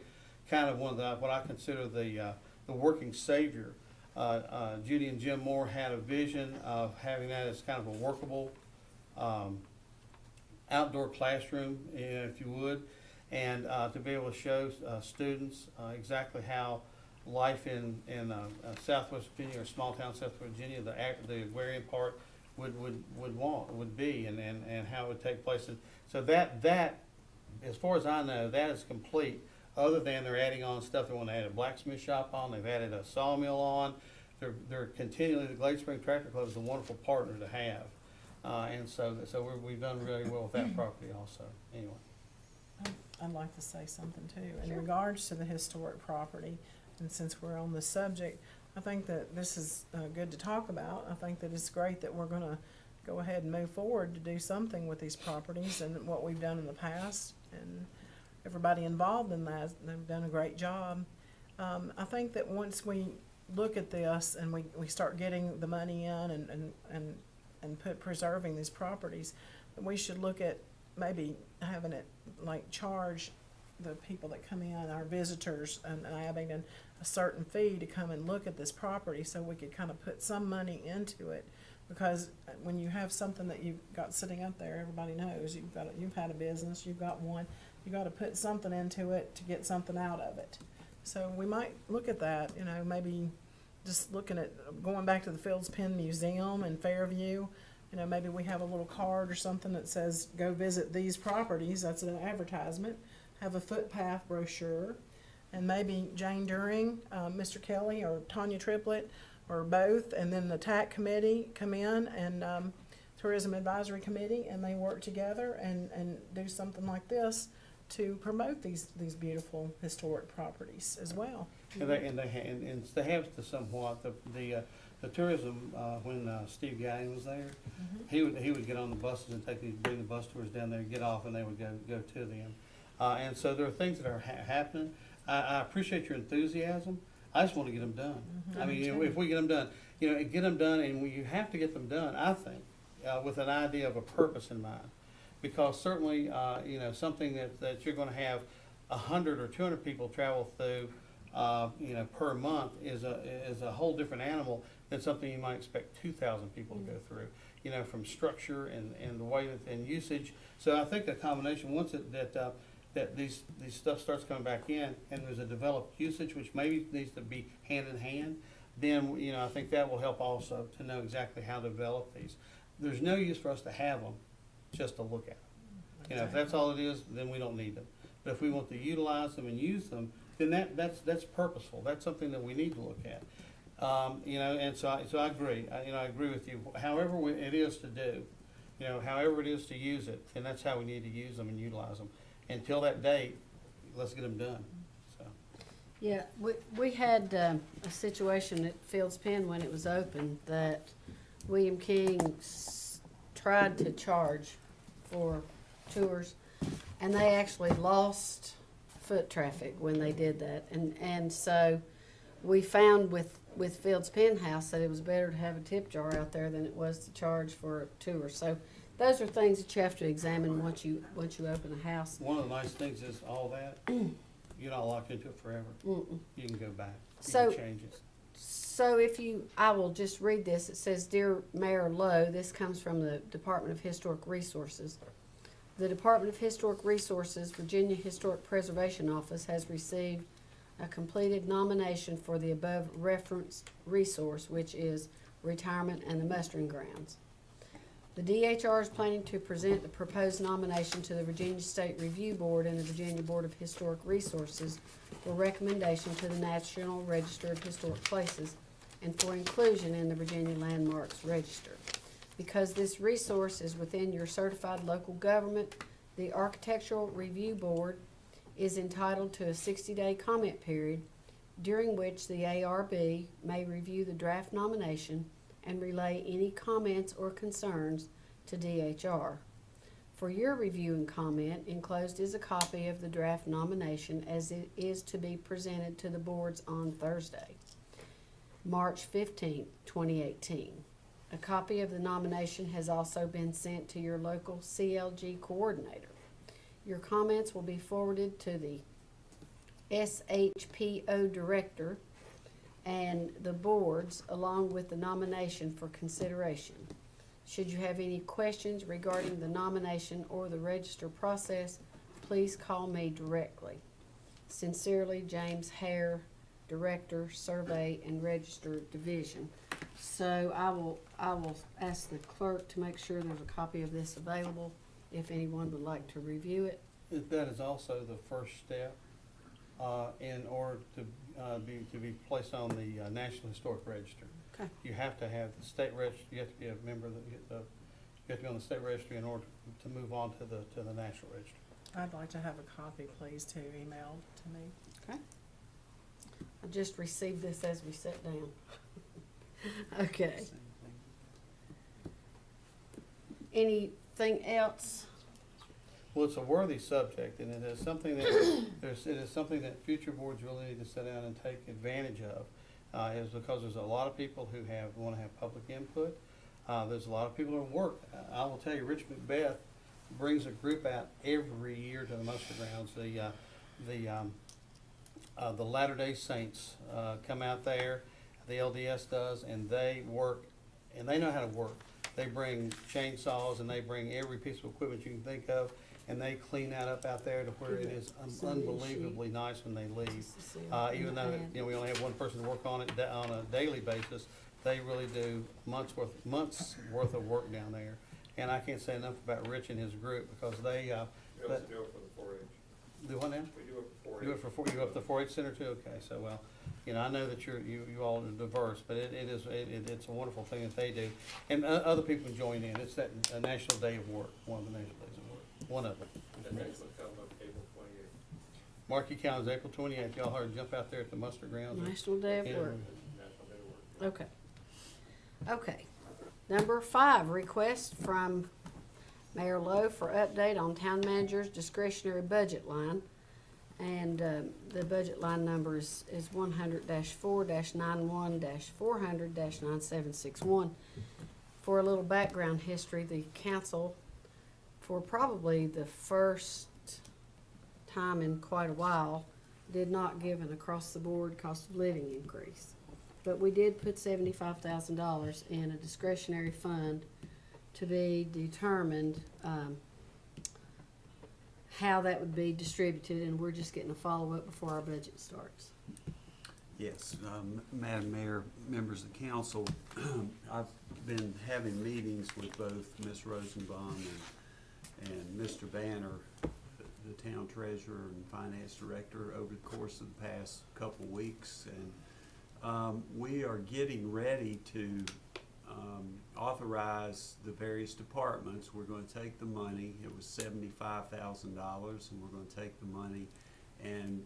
kind of one of what I consider the working savior. Judy and Jim Moore had a vision of having that as kind of a workable outdoor classroom, if you would, and to be able to show students exactly how life in Southwest Virginia, or small town Southwest Virginia, the agrarian part would be, and how it would take place. And so that, as far as I know, that is complete. Other than they're adding on stuff, they want to add a blacksmith shop on. They've added a sawmill on. They're continually, the Glade Spring Tractor Club is a wonderful partner to have, and so we've done really well with that property also. Anyway. I'd like to say something too. In regards to the historic property, and since we're on the subject, I think that this is good to talk about. I think that it's great that we're gonna go ahead and move forward to do something with these properties and what we've done in the past, and everybody involved in that, they've done a great job. I think that once we look at this and we start getting the money in and preserving these properties, we should look at maybe having it like charge the people that come in, our visitors, and having a certain fee to come and look at this property, so we could kind of put some money into it. Because when you have something that you've got sitting up there, everybody knows you've had a business, you've got one, you got to put something into it to get something out of it. So we might look at that, maybe just looking at going back to the Fields Pen Museum in Fairview. Maybe we have a little card or something that says, go visit these properties. That's an advertisement. Have a footpath brochure. And maybe Jane During, Mr. Kelly, or Tanya Triplett, or both, and then the TAC committee come in, and Tourism Advisory Committee, and they work together and do something like this to promote these beautiful historic properties as well. And they have to somewhat the tourism, when Steve Gallion was there, he would get on the buses and bring the bus tours down there, get off, and they would go to them. And so there are things that are happening. I appreciate your enthusiasm. I just want to get them done. I mean, if we get them done, get them done, and you have to get them done, I think, with an idea of a purpose in mind. Because certainly, something that you're going to have 100 or 200 people travel through, per month is a whole different animal than something you might expect 2,000 people to go through. you know, from structure and the way that, and usage. So I think a combination, once that these stuff starts coming back in and there's a developed usage, which maybe needs to be hand in hand, then, you know, I think that will help also to know exactly how to develop these. There's no use for us to have them just to look at them. You know, if that's all it is, then we don't need them. But if we want to utilize them and use them, then that's purposeful. That's something that we need to look at. You know, and so I agree. I agree with you. However it is to do, you know, however it is to use it, and that's how we need to use them and utilize them. Until that date, let's get them done. So. Yeah, we had a situation at Fields Pen when it was open that William King tried to charge for tours, and they actually lost foot traffic when they did that. And so we found with Fields Pen House that it was better to have a tip jar out there than it was to charge for a tour. So those are things that you have to examine once you open a house. One of the nice things is all that, you're not locked into it forever. Mm-mm. You can go back. You So- can change it. So I will just read this. It says, "Dear Mayor Lowe," this comes from the Department of Historic Resources. The Department of Historic Resources, Virginia Historic Preservation Office has received a completed nomination for the above referenced resource, which is retirement and the mustering grounds. The DHR is planning to present the proposed nomination to the Virginia State Review Board and the Virginia Board of Historic Resources for recommendation to the National Register of Historic Places and for inclusion in the Virginia Landmarks Register. Because this resource is within your certified local government, the Architectural Review Board is entitled to a 60-day comment period during which the ARB may review the draft nomination and relay any comments or concerns to DHR. For your review and comment, enclosed is a copy of the draft nomination as it is to be presented to the boards on Thursday, March 15, 2018. A copy of the nomination has also been sent to your local CLG coordinator. Your comments will be forwarded to the SHPO director and the boards along with the nomination for consideration. Should you have any questions regarding the nomination or the register process, please call me directly. Sincerely, James Hare, Director, Survey and Register Division. So I will ask the clerk to make sure there's a copy of this available if anyone would like to review it. That is also the first step in order to be placed on the National Historic Register. Okay. You have to have the state register. You have to be a member of you have to be on the state registry in order to move on to the National Register. I'd like to have a copy, please, too, emailed to me. Okay. I just received this as we sat down. Okay. Anything else? Well, it's a worthy subject, and it is something that it is something that future boards really need to sit down and take advantage of. Is because there's a lot of people who want to have public input. There's a lot of people who work. I will tell you, Rich Macbeth brings a group out every year to the muster grounds. The Latter-day Saints come out there. The LDS does, and they work, and they know how to work. They bring chainsaws and they bring every piece of equipment you can think of, and they clean that up out there to where it is unbelievably nice when they leave. Even though we only have one person to work on it on a daily basis, they really do months worth of work down there. And I can't say enough about Rich and his group because they. We also do it for the 4-H. Do what now? We do it for 4-H. Do it for you up the 4-H center too. Okay, so well, I know that you all are diverse, but it's a wonderful thing that they do, and other people can join in. It's that National Day of Work, one of the National Days of Work, one of them. The next one comes up April 28th. Mark your calendars, April 28th. Y'all heard jump out there at the muster grounds. National Day of Yeah. Work. National Day of Work. Okay. Okay. Number 5, request from Mayor Lowe for update on town manager's discretionary budget line. And the budget line number is 100-4-91-400-9761. For a little background history, the council, for probably the first time in quite a while, did not give an across-the-board cost of living increase. But we did put $75,000 in a discretionary fund to be determined, how that would be distributed, and we're just getting a follow-up before our budget starts. Yes, Madam Mayor, members of the council, I've been having meetings with both Ms. Rosenbaum and Mr. Banner, the town treasurer and finance director, over the course of the past couple weeks. And we are getting ready to authorize the various departments. We're going to take the money. It was $75,000, and we're going to take the money and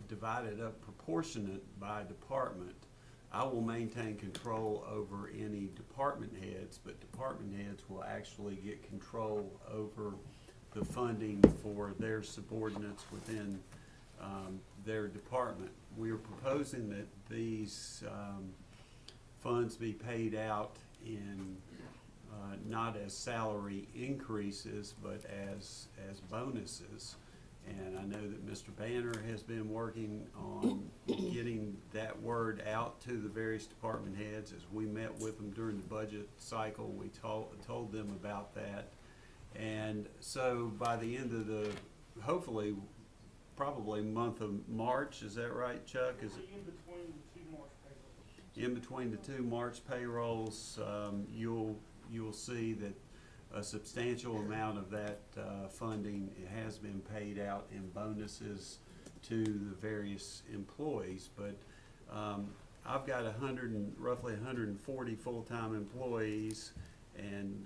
divide it up proportionate by department. I will maintain control over any department heads, but department heads will actually get control over the funding for their subordinates within their department. We are proposing that these funds be paid out in not as salary increases, but as bonuses. And I know that Mr. Banner has been working on getting that word out to the various department heads. As we met with them during the budget cycle, we told them about that. And so by the end of the, hopefully, probably month of March, is that right, Chuck? Is it in between the 2 March payrolls? In between the 2 March payrolls, you'll see that a substantial amount of that funding has been paid out in bonuses to the various employees. But I've got roughly 140 full-time employees and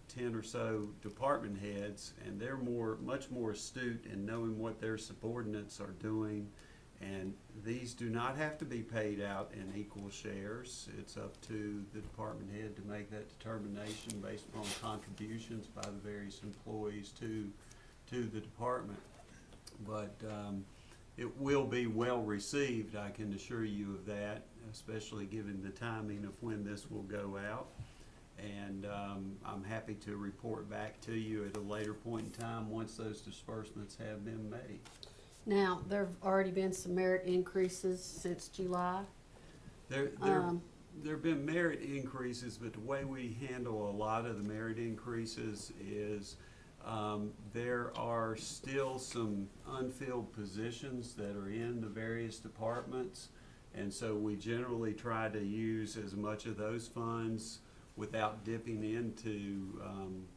10 or so department heads, and they're much more astute in knowing what their subordinates are doing. And these do not have to be paid out in equal shares. It's up to the department head to make that determination based upon contributions by the various employees to the department. But it will be well received, I can assure you of that, especially given the timing of when this will go out. And I'm happy to report back to you at a later point in time once those disbursements have been made. Now, there have already been some merit increases since July. There have been merit increases, but the way we handle a lot of the merit increases is there are still some unfilled positions that are in the various departments, and so we generally try to use as much of those funds without dipping into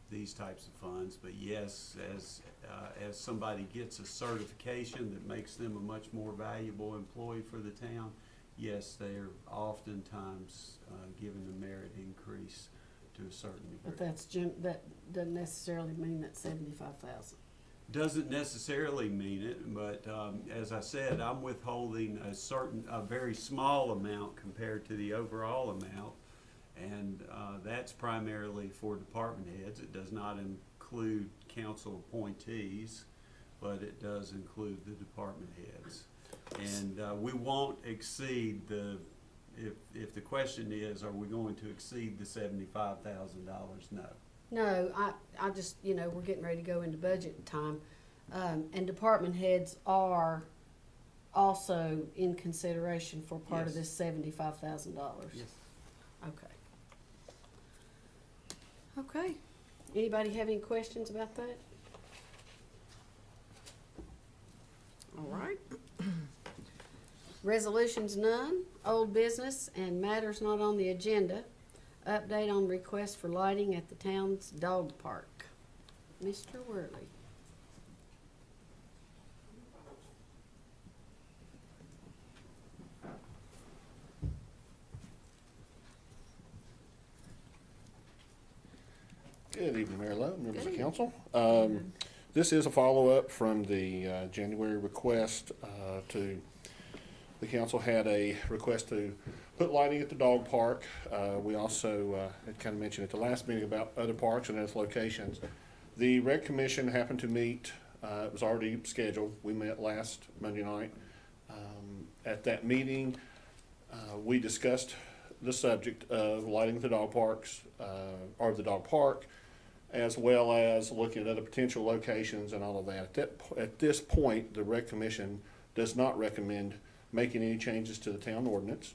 these types of funds. But yes, as somebody gets a certification that makes them a much more valuable employee for the town, yes, they are oftentimes given a merit increase to a certain degree. But that doesn't necessarily mean that 75,000. Doesn't necessarily mean it, but as I said, I'm withholding a very small amount compared to the overall amount. And that's primarily for department heads. It does not include council appointees, but it does include the department heads. And we won't exceed if the question is, are we going to exceed the $75,000? No. No, I just, we're getting ready to go into budget time. And department heads are also in consideration for part of this $75,000. Yes. Okay. Okay. Anybody have any questions about that? All right. Resolutions none, old business, and matters not on the agenda. Update on request for lighting at the town's dog park. Mr. Worley. Good evening, Mayor Lowe, members of council. This is a follow-up from the January request to, the council had a request to put lighting at the dog park. We also had kind of mentioned at the last meeting about other parks and other locations. The Rec Commission happened to meet, it was already scheduled. We met last Monday night. At that meeting, we discussed the subject of lighting the dog parks, or the dog park, as well as looking at other potential locations and all of that. At this point, the Rec Commission does not recommend making any changes to the town ordinance.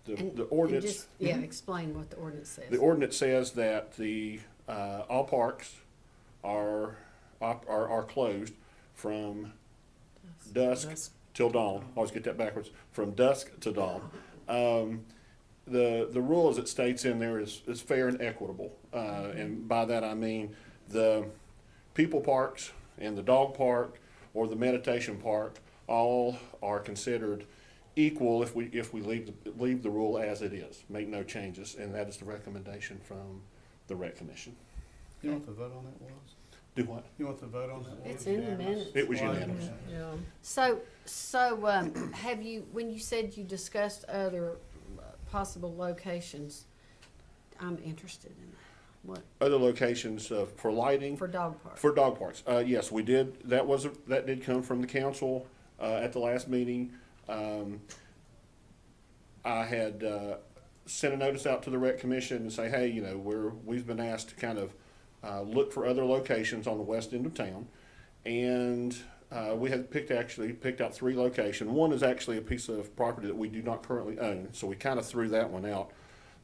the ordinance. And just, yeah, explain what the ordinance says. The ordinance says that all parks are closed from dusk till dawn. I always get that backwards. From dusk to dawn. The rule as it states in there is fair and equitable. And by that I mean the people parks and the dog park or the meditation park all are considered equal if we leave the rule as it is, make no changes, and that is the recommendation from the Rec Commission. You know what the vote on that was? Do what? You know what the vote on that was? It's in the minutes. It was unanimous. Yeah. So, have you, when you said you discussed other possible locations, I'm interested in that. What, Other locations for lighting? for dog parks? For dog parks, yes, we did, that did come from the council, at the last meeting. I had, sent a notice out to the Rec Commission and say, hey, we've been asked to kind of, look for other locations on the west end of town. And, we had picked out 3 locations. One is actually a piece of property that we do not currently own, so we kind of threw that one out.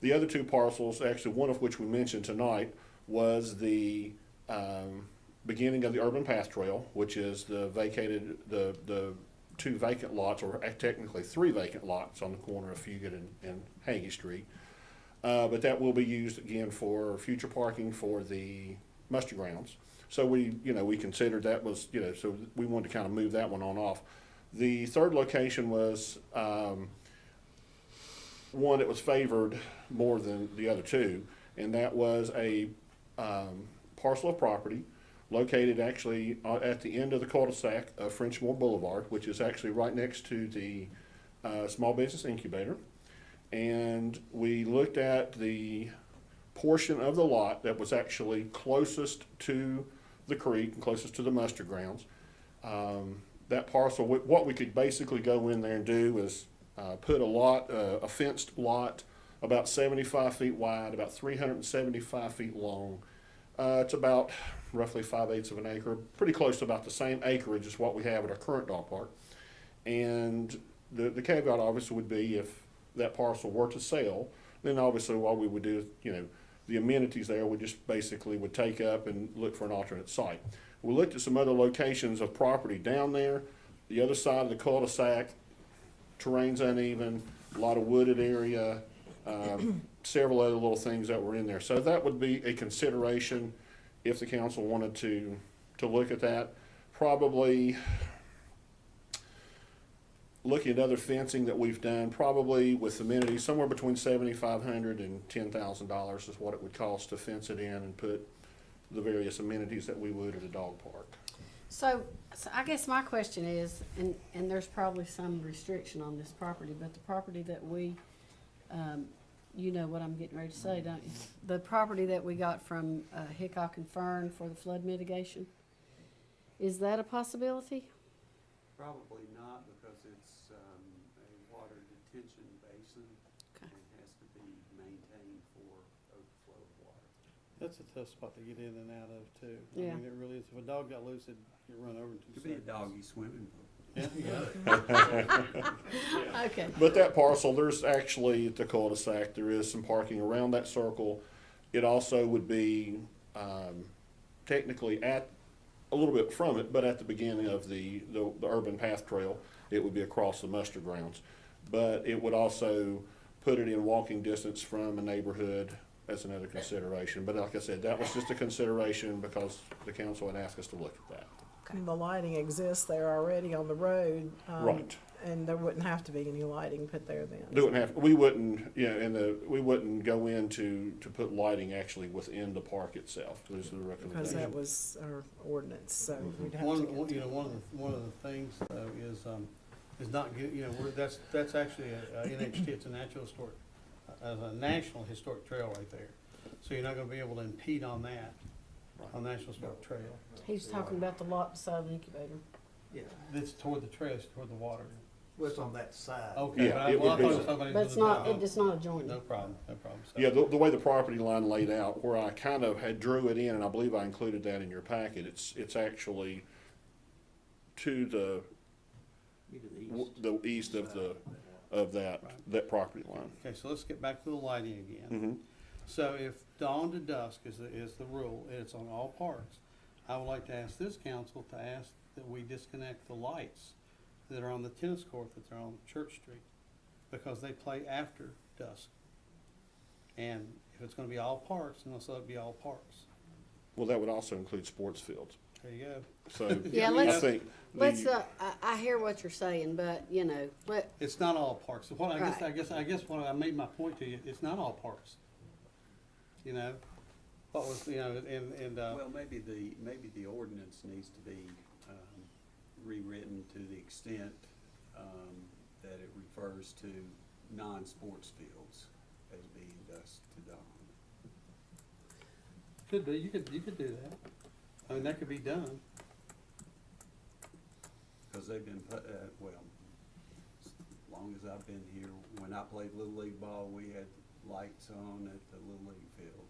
The other 2 parcels, actually one of which we mentioned tonight, was the beginning of the Urban Path Trail, which is the 2 vacant lots, or technically 3 vacant lots on the corner of Fugit and Hagee Street. But that will be used again for future parking for the muster grounds. So we considered that was, so we wanted to kind of move that one on off. The third location was one that was favored more than the other 2, and that was a parcel of property located actually at the end of the cul-de-sac of Frenchmore Boulevard, which is actually right next to the Small Business Incubator. And we looked at the portion of the lot that was actually closest to the creek and closest to the muster grounds. That parcel, what we could basically go in there and do is put a fenced lot about 75 feet wide, about 375 feet long. It's about roughly 5/8 of an acre, pretty close to about the same acreage as what we have at our current dog park. And the caveat obviously would be if that parcel were to sell, then obviously what we would do is, the amenities there would just basically would take up and look for an alternate site. We looked at some other locations of property down there, the other side of the cul-de-sac, terrain's uneven, a lot of wooded area, several other little things that were in there. So that would be a consideration if the council wanted to look at that. Probably looking at other fencing that we've done, probably with amenities, somewhere between $7,500 and $10,000 is what it would cost to fence it in and put the various amenities that we would at a dog park. So I guess my question is, and there's probably some restriction on this property, but the property that we, you know what I'm getting ready to say, don't you? The property that we got from Hickok and Fern for the flood mitigation, is that a possibility? Probably not, because it's a water detention basin and has to be maintained for overflow of water. That's a tough spot to get in and out of too. Yeah. I mean, it really is. If a dog got loose, it'd get run over in 2 Could be a seconds. doggy swimming pool. Yeah. Okay. But that parcel, there's actually at the cul-de-sac, there is some parking around that circle. It also would be technically at a little bit from it, but at the beginning of the Urban Path Trail, it would be across the muster grounds. But it would also put it in walking distance from a neighborhood as another consideration. But like I said, that was just a consideration because the council had asked us to look at that. And the lighting exists there already on the road. Right. And there wouldn't have to be any lighting put there then. We wouldn't, we wouldn't go in to put lighting actually within the park itself. Those are the recommendations. Because that was our ordinance, so we'd have to One, get one, to you know, one of the things though is not get, that's actually a NHT, it's a national historic trail right there. So you're not gonna be able to impede on that, on National Historic Trail. He's talking about the lot beside the incubator. Yeah, It's toward the trail, it's toward the water. well, it's on that side. Okay, Yeah, but I it would thought be- it was somebody. But it's not, it does not adjoin No it. problem, no problem. So- Yeah, the way the property line laid out, where I kind of had drew it in, and I believe I included that in your packet, it's actually to You to the east. the east of of that property line. Okay, so let's get back to the lighting again. Mm-hmm. So if dawn to dusk is the rule, and it's on all parks, I would like to ask this council to ask that we disconnect the lights that are on the tennis court that are on Church Street, because they play after dusk. And if it's gonna be all parks, then let's let it be all parks. Well, that would also include sports fields. There you go. So Yeah, I let's- think Let's, I hear what you're saying, but, you know, It's not all parks. So what Right. I guess what I made my point to you, it's not all parks. You know, what was, you know, and, Well, maybe the ordinance needs to be rewritten to the extent that it refers to non-sports fields as being dusk to dawn. could be, you could do that. I mean, that could be done. Because they've been, well, as long as I've been here, when I played Little League ball, we had lights on at the Little League field.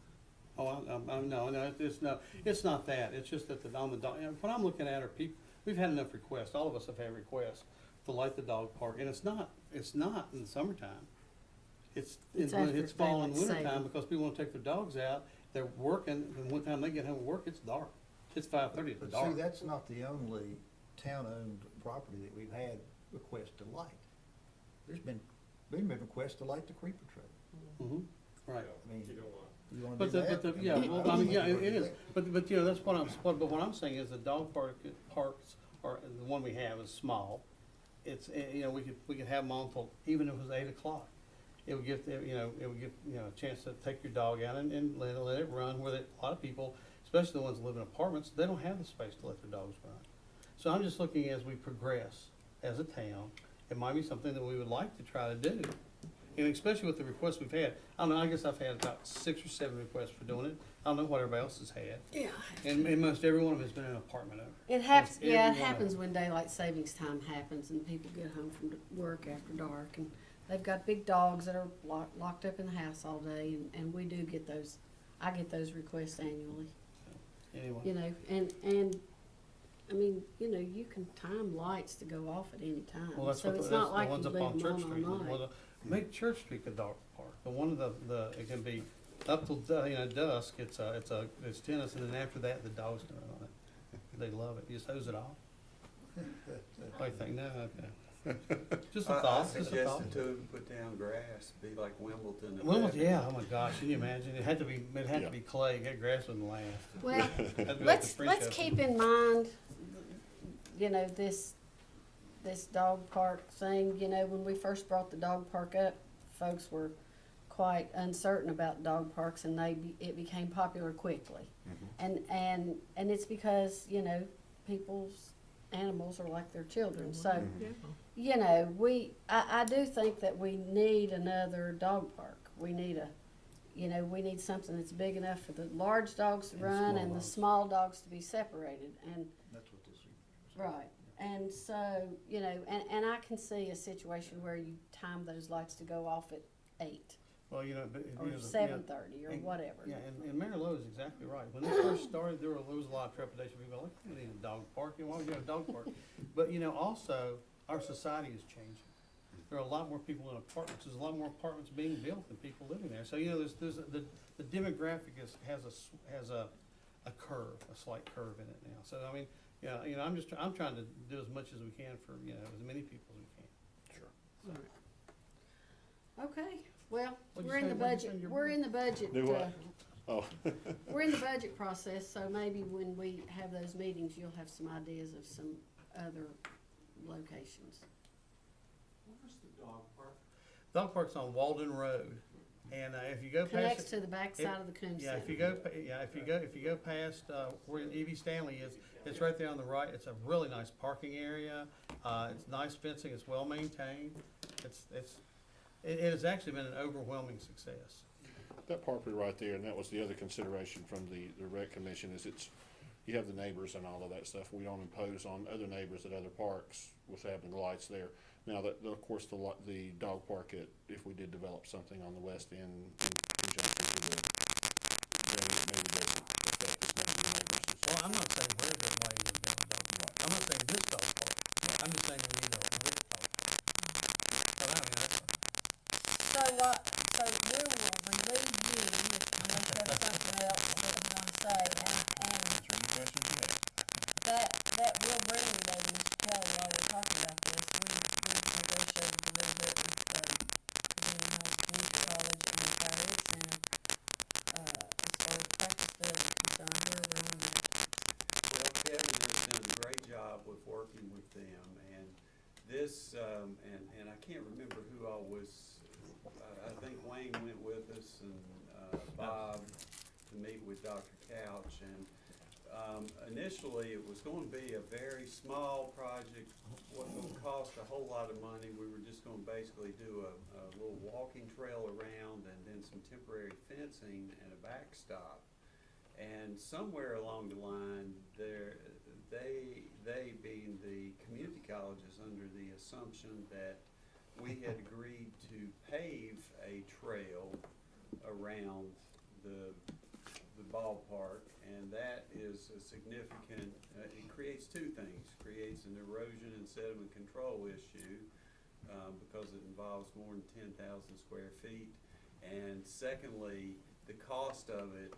Oh, no, it's not that. It's just that on the dog, what I'm looking at are people, we've had enough requests, all of us have had requests to light the dog park, and it's not in the summertime. It's after fall and daylight winter time, saving. because people wanna take their dogs out, they're working, and one time they get home from work, it's dark. It's 5:30, it's But dark. see, that's not the only town-owned property that we've had requests to light. There's been requests to light the creeper trail. Mhm, right. I mean, you wanna But do the, that? but the, yeah, well, I mean, yeah, it is, but, you know, that's but what I'm saying is the dog parks are, the one we have is small. It's, you know, we could have them on till, even if it was 8 o'clock. It would give, a chance to take your dog out and let it run, where a lot of people, especially the ones that live in apartments, they don't have the space to let their dogs run. So I'm just looking as we progress as a town, it might be something that we would like to try to do. And especially with the requests we've had, I don't know, I guess I've had about 6 or 7 requests for doing it. I don't know what everybody else has had. yeah. And most every one of them has been in an apartment owner. It happens, Every yeah, it one of happens them. when daylight savings time happens and people get home from work after dark and they've got big dogs that are locked up in the house all day and we do get those, I get those requests annually, Anyway. you know, and, I mean, you know, you can time lights to go off at any time, Well, that's so what it's that's not the like you ones leave up on them Church on Street. all Well, night. make Church Street a dog park. The one of it can be up till, dusk, it's tennis, and then after that, the dogs can run on it. They love it. You just hose it off. What do you think? No, okay. Just a I thought, just a thought. suggested to them, put down grass, be like Wimbledon. and Wimbledon, that. yeah, oh my gosh, can you imagine? It had to be clay, that grass wouldn't last. Well, Had to be like the let's French Open. keep in mind, you know, this dog park thing, you know, when we first brought the dog park up, folks were quite uncertain about dog parks and it became popular quickly. And it's because, you know, people's animals are like their children, so, you know, I do think that we need another dog park. We need we need something that's big enough for the large dogs to And run small and the dogs. small dogs to be separated, and, That's what this is. right. And so, you know, and I can see a situation where you time those lights to go off at 8 Well, you know, but. or you know, 7:30 or and- whatever. Yeah, and Mayor Lowe is exactly right. When this first started, there was a lot of trepidation. People like, we need a dog park, why would you have a dog park? But, you know, also, our society is changing. There are a lot more people in apartments. There's a lot more apartments being built than people living there. So, you know, the demographic has a curve, a slight curve in it now. So, I mean, yeah, you know, I'm trying to do as much as we can for, you know, as many people as we can. Sure. Okay, well, What'd you we're in say? the What'd you say? budget, we're in the budget, Do what? Oh, we're in the budget process, so maybe when we have those meetings, you'll have some ideas of some other locations. Where's the dog park? Dog park's on Walden Road, and if you go past Connects it, to the backside of the Coon yeah, Center. if you go past where Evie Stanley is, it's right there on the right. It's a really nice parking area. It's nice fencing. It's well maintained. It has actually been an overwhelming success. that property right there, and that was the other consideration from the rec commission, is you have the neighbors and all of that stuff. We don't impose on other neighbors at other parks with having the lights there. Now, of course, the dog park if we did develop something on the west end in conjunction to the, then it maybe doesn't affect some of the neighbors. Well, I'm not saying where the lighting would go on dog park. I'm not saying this dog park. I'm just saying we need a brick dog park. Well, I mean, job with working with them, and this, and I can't remember who all was, I think Wayne went with us, and Bob to meet with Dr. Couch, and initially, it was going to be a very small project, wasn't going to cost a whole lot of money. We were just going to basically do a little walking trail around and then some temporary fencing and a backstop. And somewhere along the line, they being the community colleges, under the assumption that we had agreed to pave a trail around the ballpark, and that is a significant, it creates two things. Creates an erosion and sediment control issue, because it involves more than 10,000 square feet. And secondly, the cost of it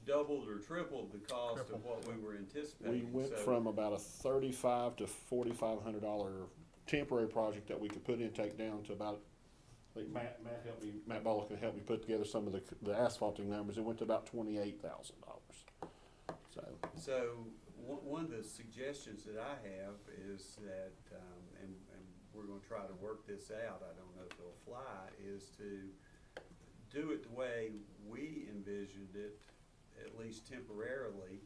doubled or tripled the cost of what we were anticipating. We went So- from about a $3,500 to $4,500 temporary project that we could put in, take down to about, I think Matt Bullock can help me put together some of the asphalting numbers. It went to about $28,000. So one of the suggestions that I have is that, and we're gonna try to work this out, I don't know if it'll fly, is to do it the way we envisioned it, at least temporarily.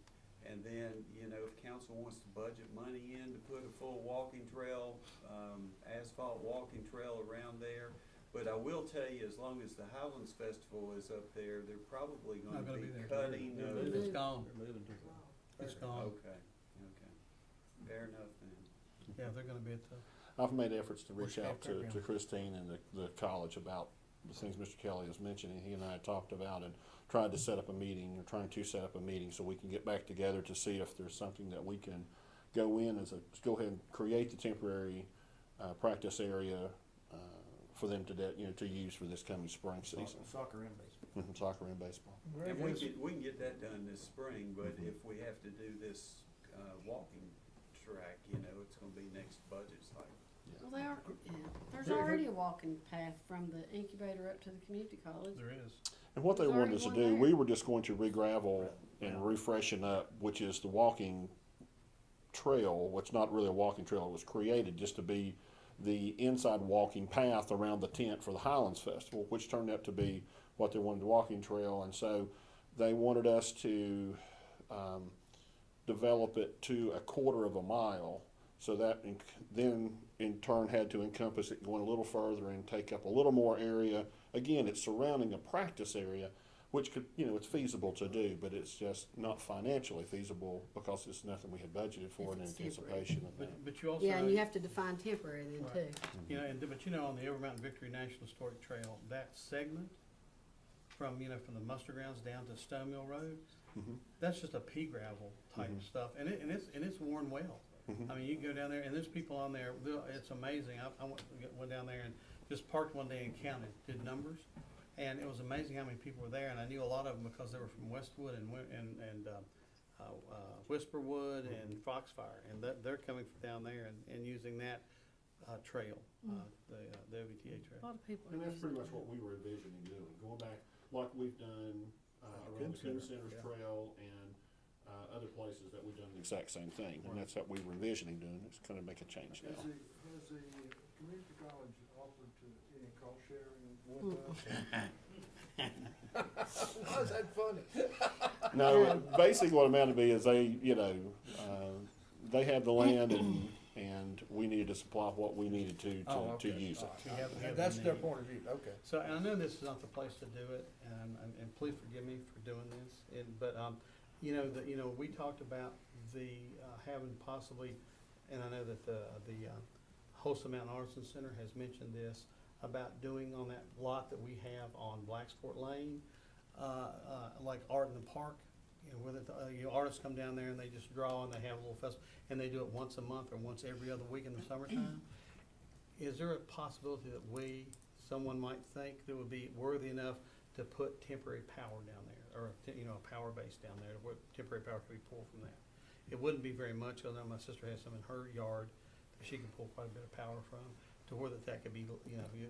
And then, you know, if council wants to budget money in to put a full walking trail, asphalt walking trail around there. But I will tell you, as long as the Highlands Festival is up there, they're probably gonna Not gonna be be there. cutting. It's gone. It's gone. Okay. Fair enough then. Yeah, they're gonna be at the. I've made efforts to reach Workshop out to program. Christine and the college about the things Mr. Kelly was mentioning. He and I had talked about and tried to set up a meeting, or trying to set up a meeting so we can get back together to see if there's something that we can go in as go ahead and create the temporary practice area for them to use for this coming spring season. Soccer and baseball. Soccer and baseball. And we can get that done this spring, but if we have to do this walking track, you know, it's gonna be next budget cycle. Well, there's already a walking path from the incubator up to the community college. There is. And what they There's wanted us to already do, one we there. were just going to re-gravel and refreshen up, which is the walking trail, which not really a walking trail, it was created just to be the inside walking path around the tent for the Highlands Festival, which turned out to be what they wanted, the walking trail. And so they wanted us to develop it to a quarter of a mile. So that then in turn had to encompass it going a little further and take up a little more area. Again, it's surrounding a practice area, which could, it's feasible to do, but it's just not financially feasible because it's nothing we had budgeted for in If it's anticipation of that. But you also. Yeah, and you have to define temporary then Right. too. You know, but on the Over Mountain Victory National Historic Trail, that segment from the muster grounds down to Stone Mill Road, Mhm. that's just a pea gravel type Mhm. stuff, and it's worn well. Mhm. I mean, you can go down there, and there's people on there, it's amazing. I went down there and just parked one day and counted, did numbers, and it was amazing how many people were there, and I knew a lot of them because they were from Westwood and Whisperwood and Foxfire, and they're coming from down there and using that trail, the OVTA A trail. lot of people. And are that's using pretty much that. what we were envisioning doing, going back like we've done around the Coon Center's trail and other places that we've done the exact same thing. And that's what we were envisioning doing. It's kind of make a change now. Has the community college offered to any cost sharing with us? Why is that funny? No, basically what it amounted to be is they had the land and we needed to supply what we needed to use it. We have That's the their need. point of view, okay. So, and I know this is not the place to do it, and please forgive me for doing this, but we talked about having possibly, and I know that the Wholesome Mountain Arts Center has mentioned this, about doing on that lot that we have on Blacksport Lane, like Art in the Park, where artists come down there and they just draw and they have a little festival, and they do it once a month or once every other week in the summertime. Is there a possibility that someone might think that would be worthy enough to put temporary power down there, or a power base down there, where temporary power could be pulled from that? It wouldn't be very much, although my sister has some in her yard that she can pull quite a bit of power from, to where that could be,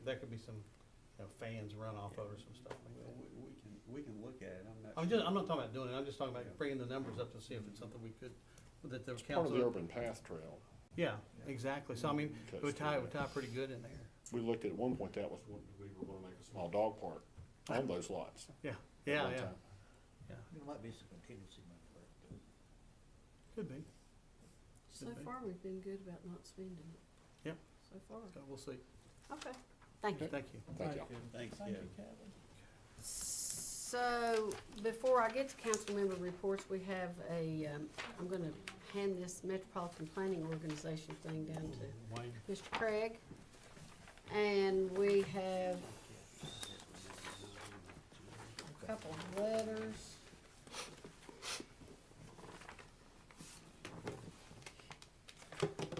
that could be some, fans run off of or some stuff like that. We can look at it, I'm not talking about doing it, I'm just talking about bringing the numbers up to see if it's something we could that the It's part of council. the urban path trail. Yeah, exactly. So I mean, it would tie pretty good in there. We looked at one point, that was when we were gonna make a small dog park on those lots. Yeah, at yeah, one yeah, time. yeah. There might be some contingency money for it. Could be. So Could be. far, we've been good about not spending it. Yep. So far. So we'll see. Okay, thank you. Thank you. Thank you. Thanks, Thank you, Kevin. Kevin. So, before I get to council member reports, we have I'm gonna hand this Metropolitan Planning Organization thing down to Wayne. Mr. Craig. And we have a couple of letters.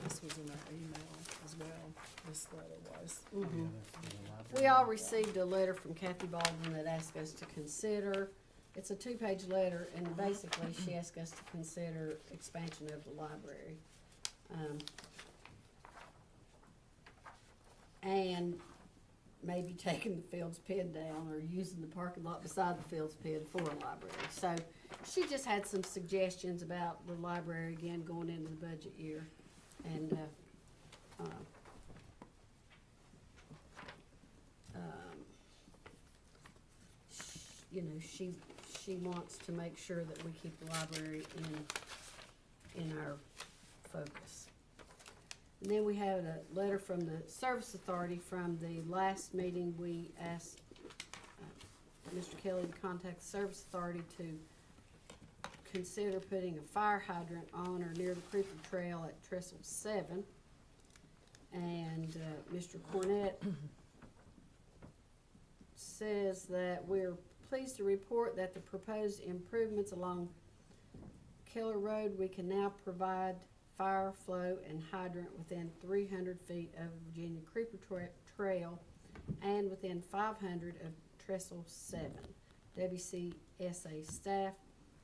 This was in our email as well, this letter was. Mhm. We all received a letter from Kathy Baldwin that asked us to consider, it's a 2-page letter, and basically she asked us to consider expansion of the library. And maybe taking the Fields Pit down or using the parking lot beside the Fields Pit for a library. So she just had some suggestions about the library again going into the budget year. And, you know, she wants to make sure that we keep the library in our focus. And then we have a letter from the Service Authority. From the last meeting, we asked Mr. Kelly to contact the Service Authority to consider putting a fire hydrant on or near the Creeper Trail at Trestle 7. And Mr. Cornett says that we're pleased to report that the proposed improvements along Keller Road, we can now provide fire flow and hydrant within 300 feet of Virginia Creeper Trail and within 500 of Trestle 7. WCSA staff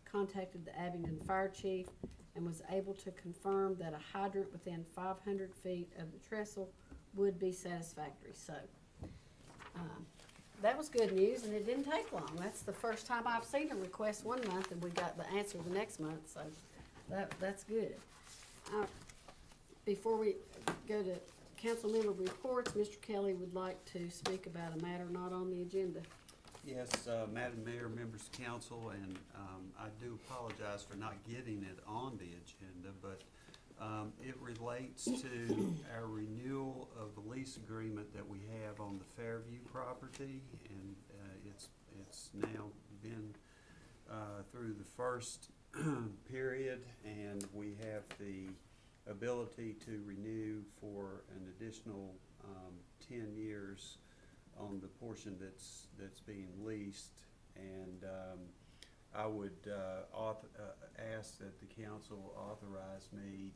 contacted the Abingdon Fire Chief and was able to confirm that a hydrant within 500 feet of the trestle would be satisfactory. So, that was good news, and it didn't take long. That's the first time I've seen a request one month and we got the answer the next month, so that's good. Before we go to council member reports, Mr. Kelly would like to speak about a matter not on the agenda. Yes, Madam Mayor, members of council, and I do apologize for not getting it on the agenda, but it relates to our renewal of the lease agreement that we have on the Fairview property, and it's now been through the first period, and we have the ability to renew for an additional 10 years on the portion that's being leased. And I would ask that the council authorize me,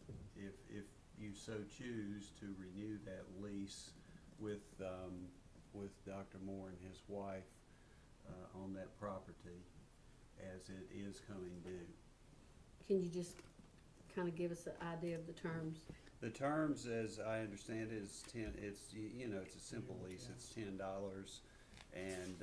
if you so choose, to renew that lease with Dr. Moore and his wife on that property as it is coming due. Can you just kind of give us an idea of the terms? The terms, as I understand it, is it's a simple lease, it's $10, and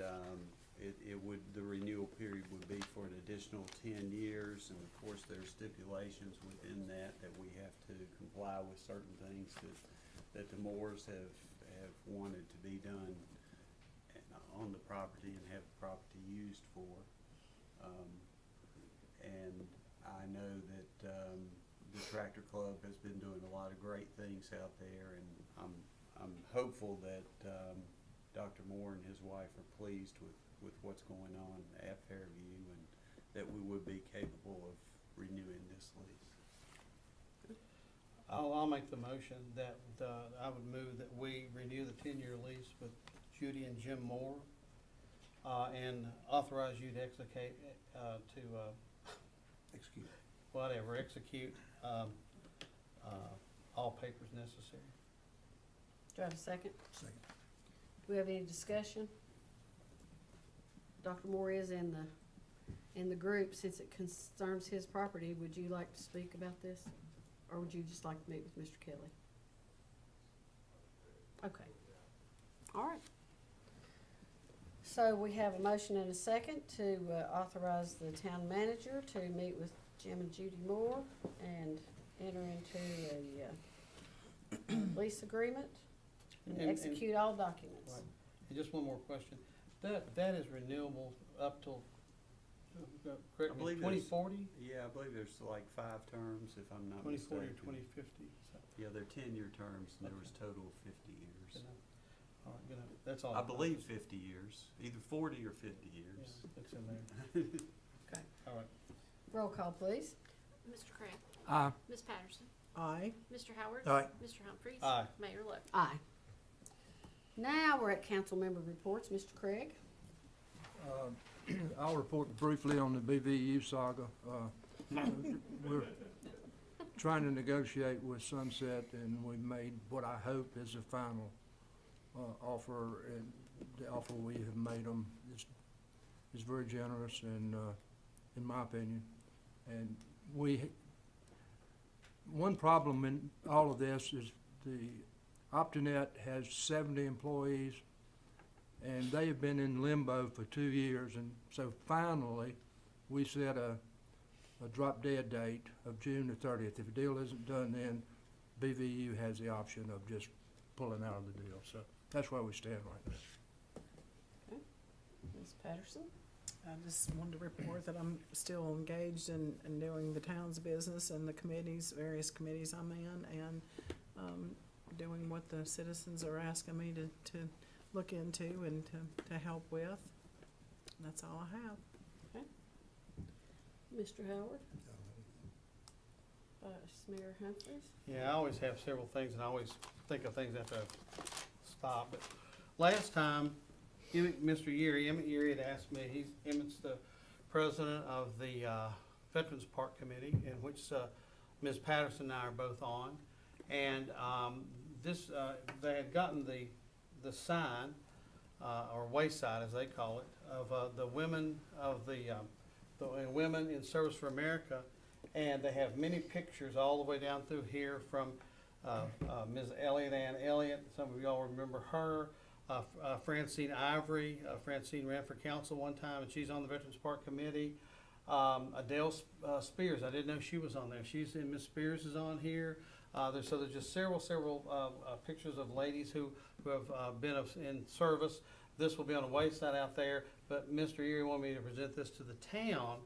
the renewal period would be for an additional 10 years, and of course there's stipulations within that we have to comply with certain things that the Moores have wanted to be done on the property and have the property used for. And I know that the Tractor Club has been doing a lot of great things out there, and I'm hopeful that Dr. Moore and his wife are pleased with what's going on at Fairview, and that we would be capable of renewing this lease. I'll make the motion that I would move that we renew the 10-year lease with Judy and Jim Moore, and authorize you to execute all papers necessary. Do I have a second? Second. Do we have any discussion? Dr. Moore is in the group. Since it concerns his property, would you like to speak about this? Or would you just like to meet with Mr. Kelly? Okay. All right. So we have a motion and a second to authorize the town manager to meet with Jim and Judy Moore and enter into a lease agreement and And- execute all documents. Right. And just one more question. That is renewable up till, correct I me, believe 2040? Yeah, I believe there's like 5 terms, if I'm not 2040 or mistaken. 2050? So, Yeah, they're 10-year terms, and there was Okay. total of 50 years. good enough. All right, good enough. That's all. I believe 50 years, either 40 or 50 Yeah, years. it's in there. Okay. All right. Roll call, please. Mr. Craig? Aye. Ms. Patterson? Aye. Mr. Howard? Aye. Mr. Humphries? Aye. Mayor Lo? Aye. Now we're at council member reports. Mr. Craig? I'll report briefly on the BVU saga. We're trying to negotiate with Sunset, and we made what I hope is a final offer, and the offer we have made them is very generous and, in my opinion. And one problem in all of this is the Optinet has 70 employees, and they have been in limbo for 2 years, and so finally, we set a drop dead date of June the 30th. If the deal isn't done then, BVU has the option of just pulling out of the deal, so that's where we stand right now. Ms. Patterson? I just wanted to report that I'm still engaged in doing the town's business and the committees, various committees I'm in, and doing what the citizens are asking me to look into and to help with. And that's all I have. Mr. Howard? Vice Mayor Humphries? Yeah, I always have several things, and I always think of things after I stop. But last time, Mr. Emmett Yeary had asked me, Emmett's the president of the Veterans Park Committee, in which Ms. Patterson and I are both on. And they had gotten the sign, or wayside as they call it, of the women of the Women in Service for America. And they have many pictures all the way down through here from Ms. Elliott Ann Elliott. Some of y'all remember her. Francine Ivory. Francine ran for council one time, and she's on the Veterans Park Committee. Adele Spears, I didn't know she was on there. She's in, Miss Spears is on here. There's just several pictures of ladies who have been in service. This will be on the wayside out there, but Mr. Erie wanted me to present this to the town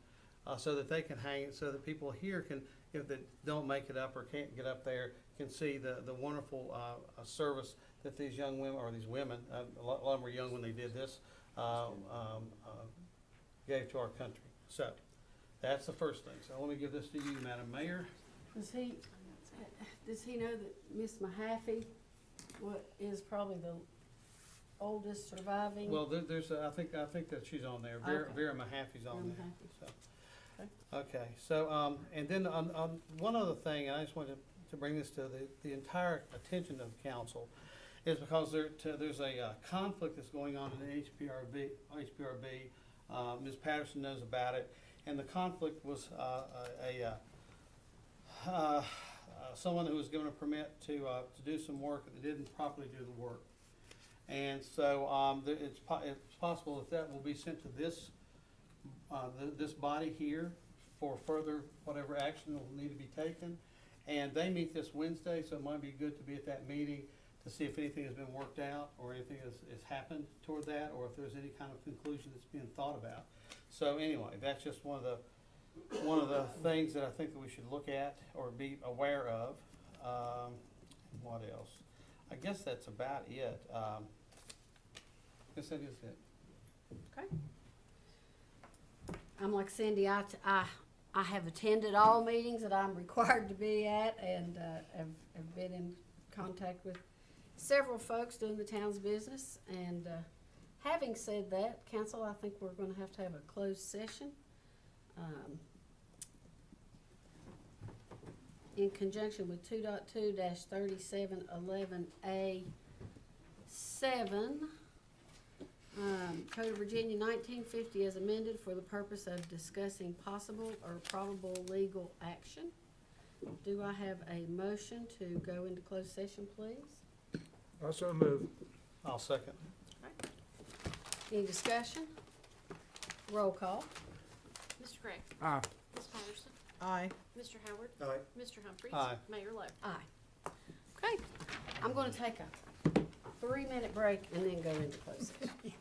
so that they can hang it, so that people here can, if they don't make it up or can't get up there, can see the wonderful service that these young women, or these women, a lot of them were young when they did this, gave to our country. So that's the first thing. So let me give this to you, Madam Mayor. Does he know that Miss Mahaffey is probably the oldest surviving? Well, there's, I think that she's on there. Okay. Vera Mahaffey's on Vera there. Mahaffey. So. Okay. Okay, so, and then on one other thing, and I just wanted to bring this to the entire attention of the council, is because there's a conflict that's going on in the HPRB. Ms. Patterson knows about it, and the conflict was someone who was given a permit to do some work and they didn't properly do the work. And so it's possible that will be sent to this body here for further whatever action will need to be taken. And they meet this Wednesday, so it might be good to be at that meeting to see if anything has been worked out or anything has happened toward that, or if there's any kind of conclusion that's being thought about. So anyway, that's just one of the things that I think that we should look at or be aware of. What else? I guess that's about it. I guess that is it. Okay. I'm like Cindy, I have attended all meetings that I'm required to be at, and have been in contact with several folks doing the town's business. And having said that, council, I think we're going to have a closed session in conjunction with 2.2-3711A7. Code of Virginia 1950 as amended for the purpose of discussing possible or probable legal action. Do I have a motion to go into closed session, please? I so move. I'll second. Any discussion? Roll call. Mr. Craig? Aye. Ms. Patterson? Aye. Mr. Howard? Aye. Mr. Humphries? Aye. Mayor Lo? Aye. Okay, I'm gonna take a 3-minute break and then go into closed session.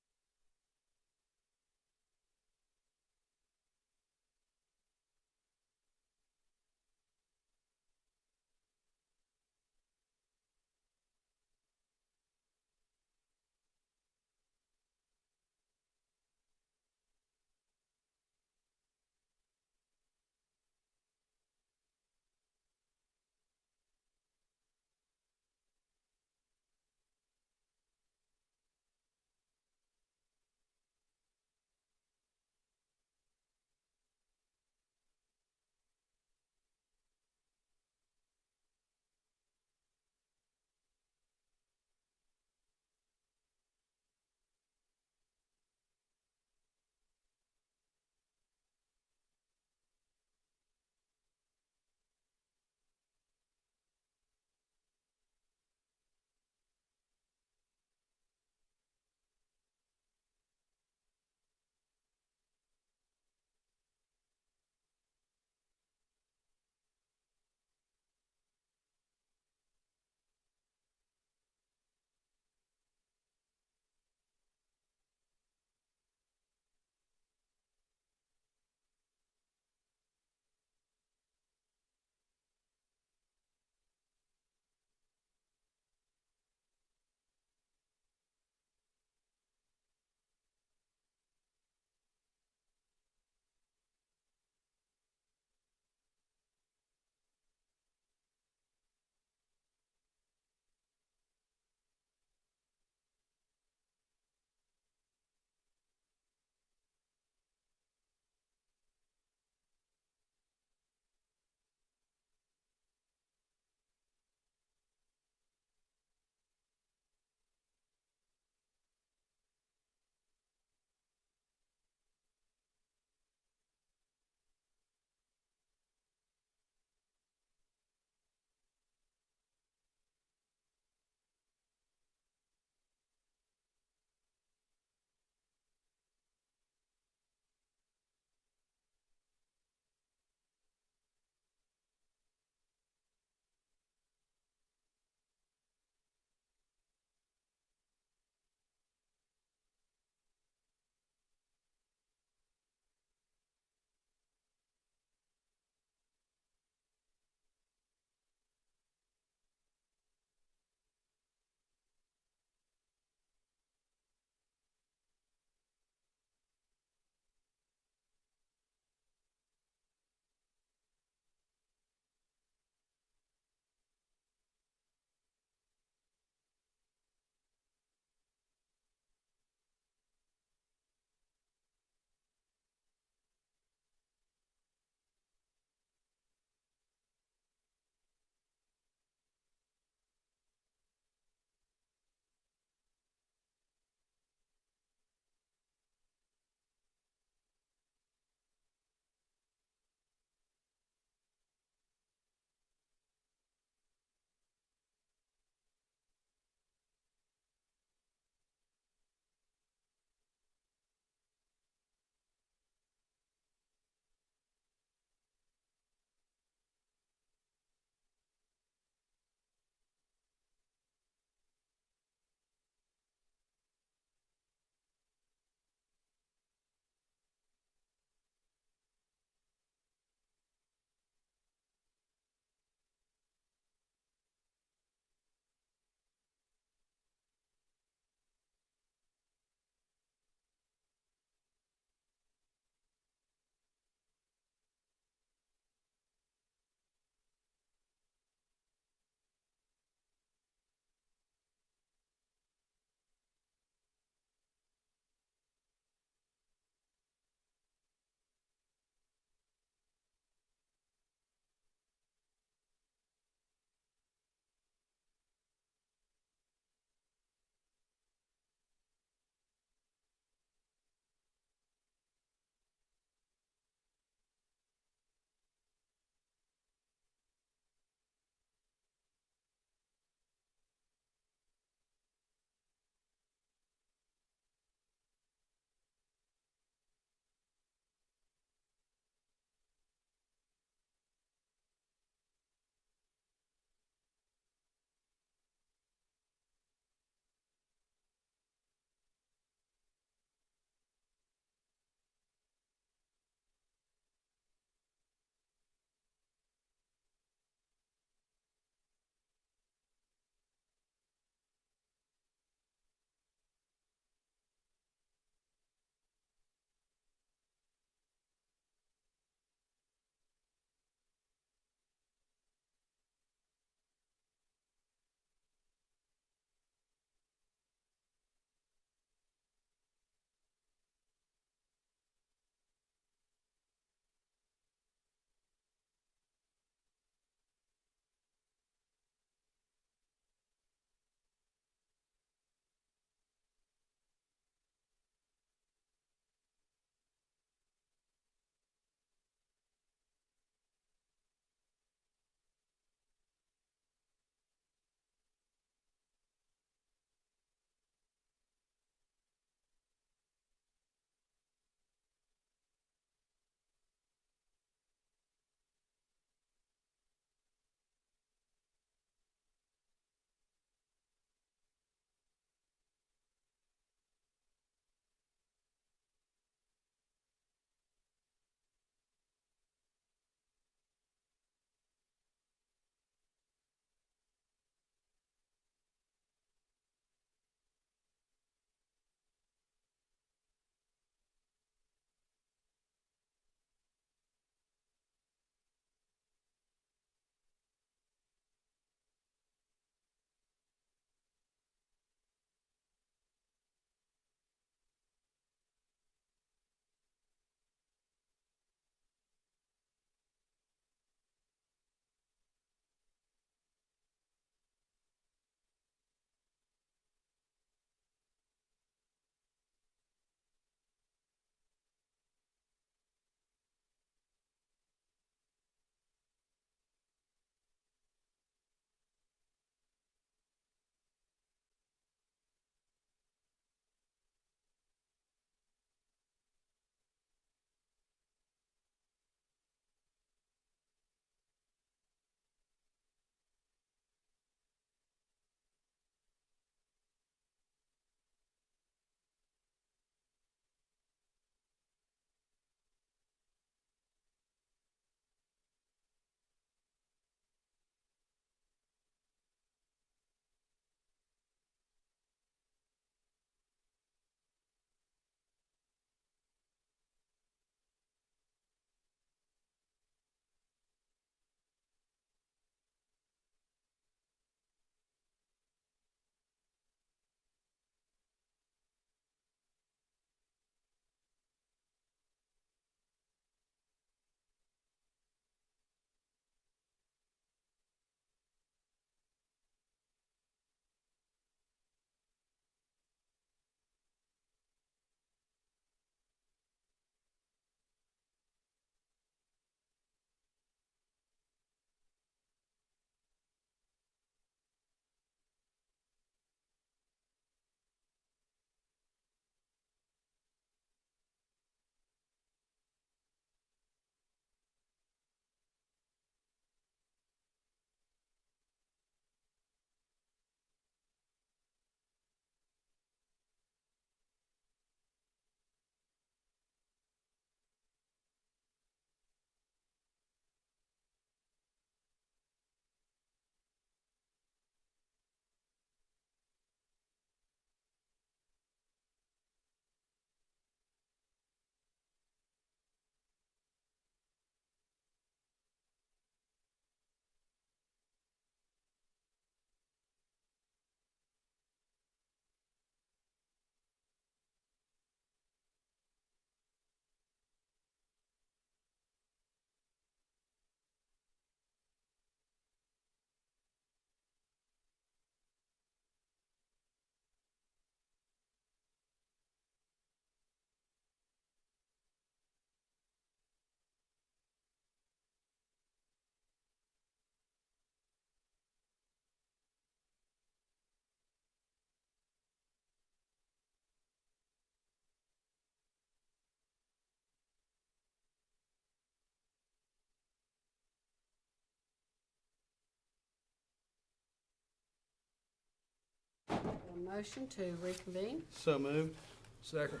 motion to reconvene? So moved. Second.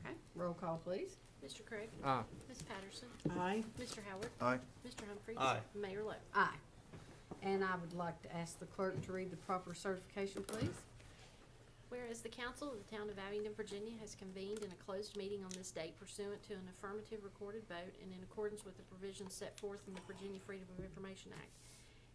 Okay, roll call, please. Mr. Craig? Aye. Ms. Patterson? Aye. Mr. Howard? Aye. Mr. Humphries? Aye. Mayor Lo? Aye. And I would like to ask the clerk to read the proper certification, please. Whereas the council of the town of Abingdon, Virginia has convened in a closed meeting on this date pursuant to an affirmative recorded vote and in accordance with the provisions set forth in the Virginia Freedom of Information Act.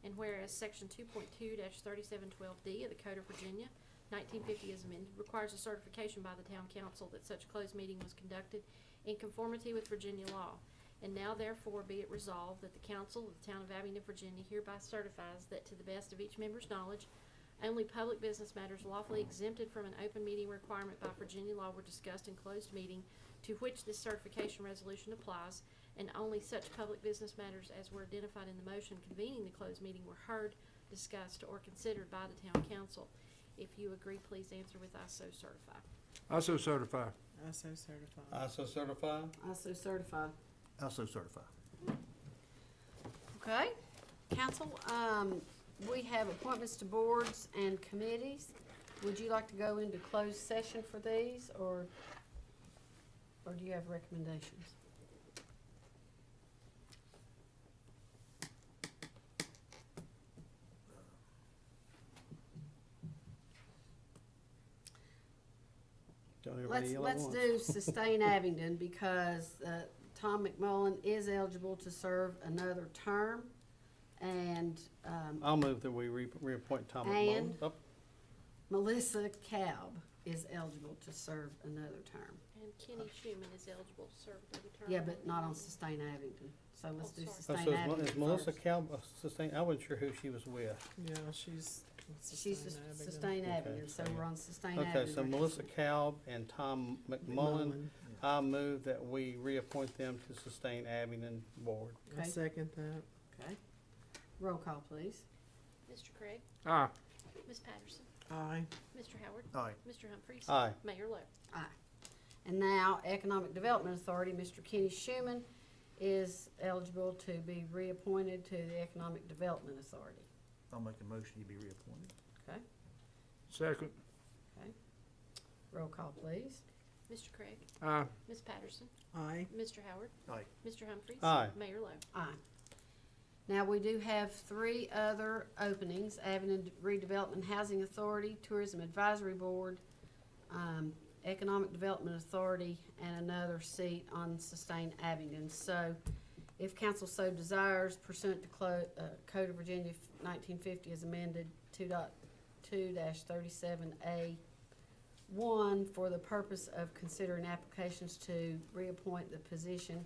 And whereas section 2.2-3712D of the Code of Virginia, 1950 as amended, requires a certification by the town council that such closed meeting was conducted in conformity with Virginia law. And now therefore be it resolved that the council of the town of Abingdon, Virginia hereby certifies that to the best of each member's knowledge, only public business matters lawfully exempted from an open meeting requirement by Virginia law were discussed in closed meeting to which this certification resolution applies, and only such public business matters as were identified in the motion convening the closed meeting were heard, discussed, or considered by the town council. If you agree, please answer with I so certify. I so certify. I so certify. I so certify. I so certify. Also certify. Okay, council, we have appointments to boards and committees. Would you like to go into closed session for these, or do you have recommendations? Don't everybody yell at Let's once. do Sustain Abingdon, because Tom McMullen is eligible to serve another term, and I'll move that we reappoint Tom And- McMullen. Oh, Melissa Cobb is eligible to serve another term. And Kenny Schuman is eligible to serve another term. Yeah, but not on Sustain Abingdon, so let's do Oh, sorry. so Sustain is Abingdon is Melissa first. Cal, sustain, I wasn't sure who she was with. Yeah, she's. She's Sustain Abingdon, so we're on Sustain Abingdon. Okay, so Melissa Calb and Tom McMullen, I move that we reappoint them to Sustain Abingdon Board. I Okay. second that. Okay. Roll call, please. Mr. Craig? Aye. Ms. Patterson? Aye. Mr. Howard? Aye. Mr. Humphries? Aye. Mayor Lo? Aye. And now, Economic Development Authority, Mr. Kenny Schuman is eligible to be reappointed to the Economic Development Authority. I'll make a motion you be reappointed. Okay, Second. okay. Roll call, please. Mr. Craig? Aye. Ms. Patterson? Aye. Mr. Howard? Aye. Mr. Humphries? Aye. Mayor Lo? Aye. Now, we do have 3 other openings: Abingdon Redevelopment Housing Authority, Tourism Advisory Board, Economic Development Authority, and another seat on Sustain Abingdon. So, if council so desires, pursuant to Code of Virginia 1950 as amended 2.2-37A1, for the purpose of considering applications to reappoint the position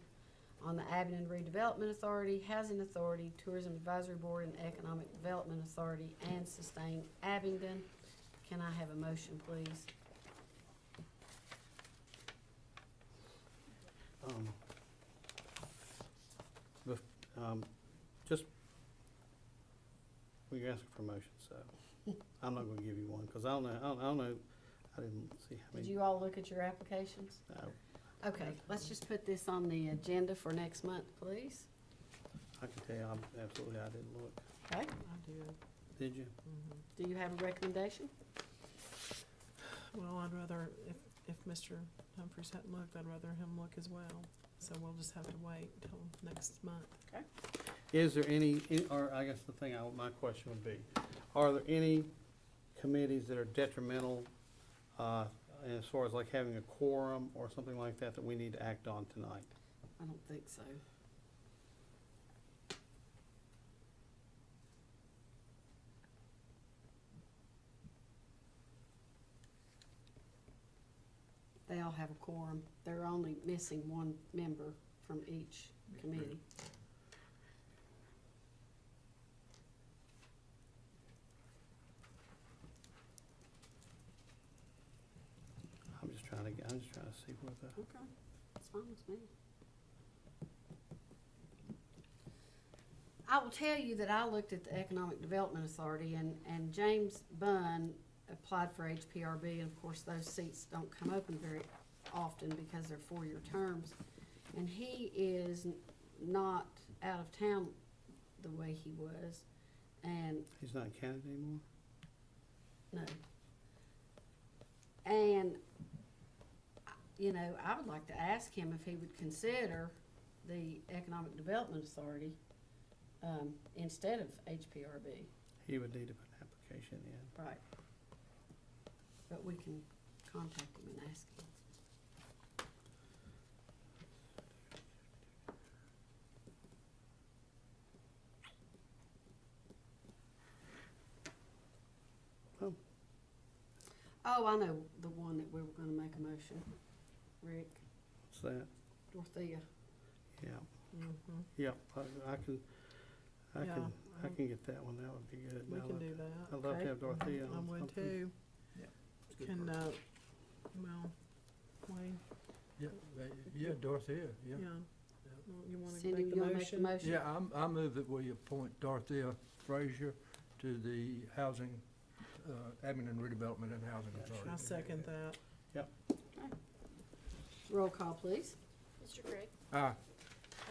on the Abingdon Redevelopment Authority, Housing Authority, Tourism Advisory Board, and Economic Development Authority, and Sustain Abingdon. Can I have a motion, please? Just, well, you're asking for a motion, so I'm not gonna give you one, because I don't know, I didn't see how Did many. you all look at your applications? No, Okay, let's just put this on the agenda for next month, please. I can tell you, absolutely, I didn't look. Okay. I did. Did you? Do you have a recommendation? Well, I'd rather, if Mr. Humphries hadn't looked, I'd rather him look as well. So we'll just have to wait till next month. Is there any, or I guess the thing, my question would be, are there any committees that are detrimental, as far as like having a quorum or something like that, that we need to act on tonight? I don't think so. They all have a quorum. They're only missing one member from each committee. I'm just trying to see where the, Okay, that's fine with me. I will tell you that I looked at the Economic Development Authority, and James Bunn applied for HPRB, and of course, those seats don't come open very often because they're 4-year terms. And he is not out of town the way he was, and he's not in Canada anymore? no. And, you know, I would like to ask him if he would consider the Economic Development Authority, instead of HPRB. He would need to put an application in. Right. But we can contact him and ask him. Oh. Oh, I know the one that we were gonna make a motion, Rick, What's that? Dorothea. Yeah, Mhm. yeah, I can, Yeah, I can get that one, that would be good. We Now can that- do that. I'd love to okay? have Dorothea I on would something. too. It's good Can, for- well, Wayne, Yeah, Dorothea, yeah. yeah. You wanna Cindy, make the you wanna make the motion? motion? Yeah, I move that we appoint Dorothea Frazier to the Housing, Admin and Redevelopment and Housing Authority. I second that. Roll call, please. Mr. Craig? Aye.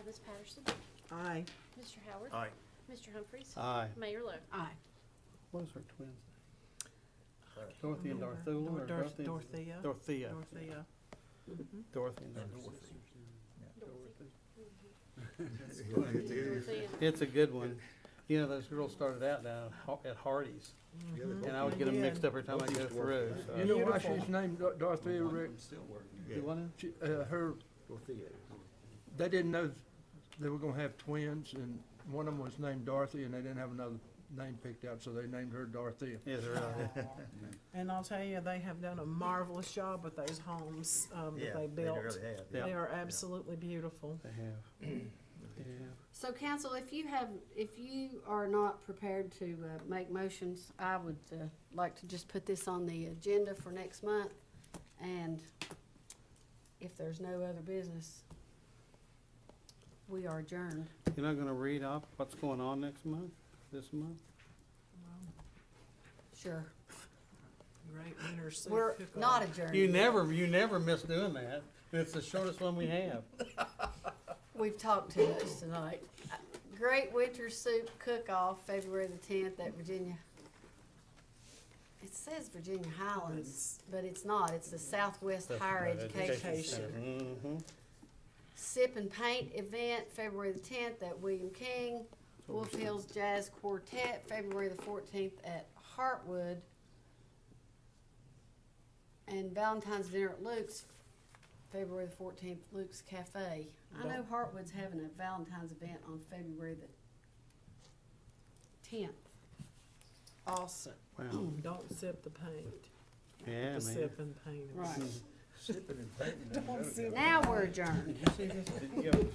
Ms. Patterson? Aye. Mr. Howard? Aye. Mr. Humphries? Aye. Mayor Lo? Aye. What is her twins' name? Dorothy and Dorothea, or Dorothy? Dorothea. Dorothea. Dorothea. Mhm. Dorothy and Dorothea. Dorothea. It's a good one. You know, those girls started out down at Hardee's, Mhm. and I would get them Yeah. mixed up every time I go through, so. You know why Beautiful. she's named Dorothea, Rick? You wanna? She, her, Dorothea. they didn't know they were gonna have twins, and one of them was named Dorothy, and they didn't have another name picked out, so they named her Dorothea. Is it really? And I'll tell you, they have done a marvelous job with those homes, Yeah, that they they built. really have. Yeah. They are absolutely beautiful. They have. Yeah. So council, if you are not prepared to make motions, I would like to just put this on the agenda for next month. And if there's no other business, we are adjourned. You're not gonna read off what's going on next month, this month? Sure. Great winter soup We're cook-off. not adjourned. You yet. never miss doing that. It's the shortest one we have. We've talked too much tonight. Great Winter Soup Cook-Off, February the 10th at Virginia. It says Virginia Highlands, but it's not. It's the Southwest Higher Education. Mm-hmm. Sip and Paint event, February the 10th at William King. Wolf Hills Jazz Quartet, February the 14th at Heartwood. And Valentine's Dinner at Luke's, February the 14th, Luke's Cafe. I know Heartwood's having a Valentine's event on February the 10th. Awesome. Wow. Don't sip the paint. Yeah, man. The sip and paint. Right. Sipping and painting. Don't sip. Now we're adjourned. Did you see this? Did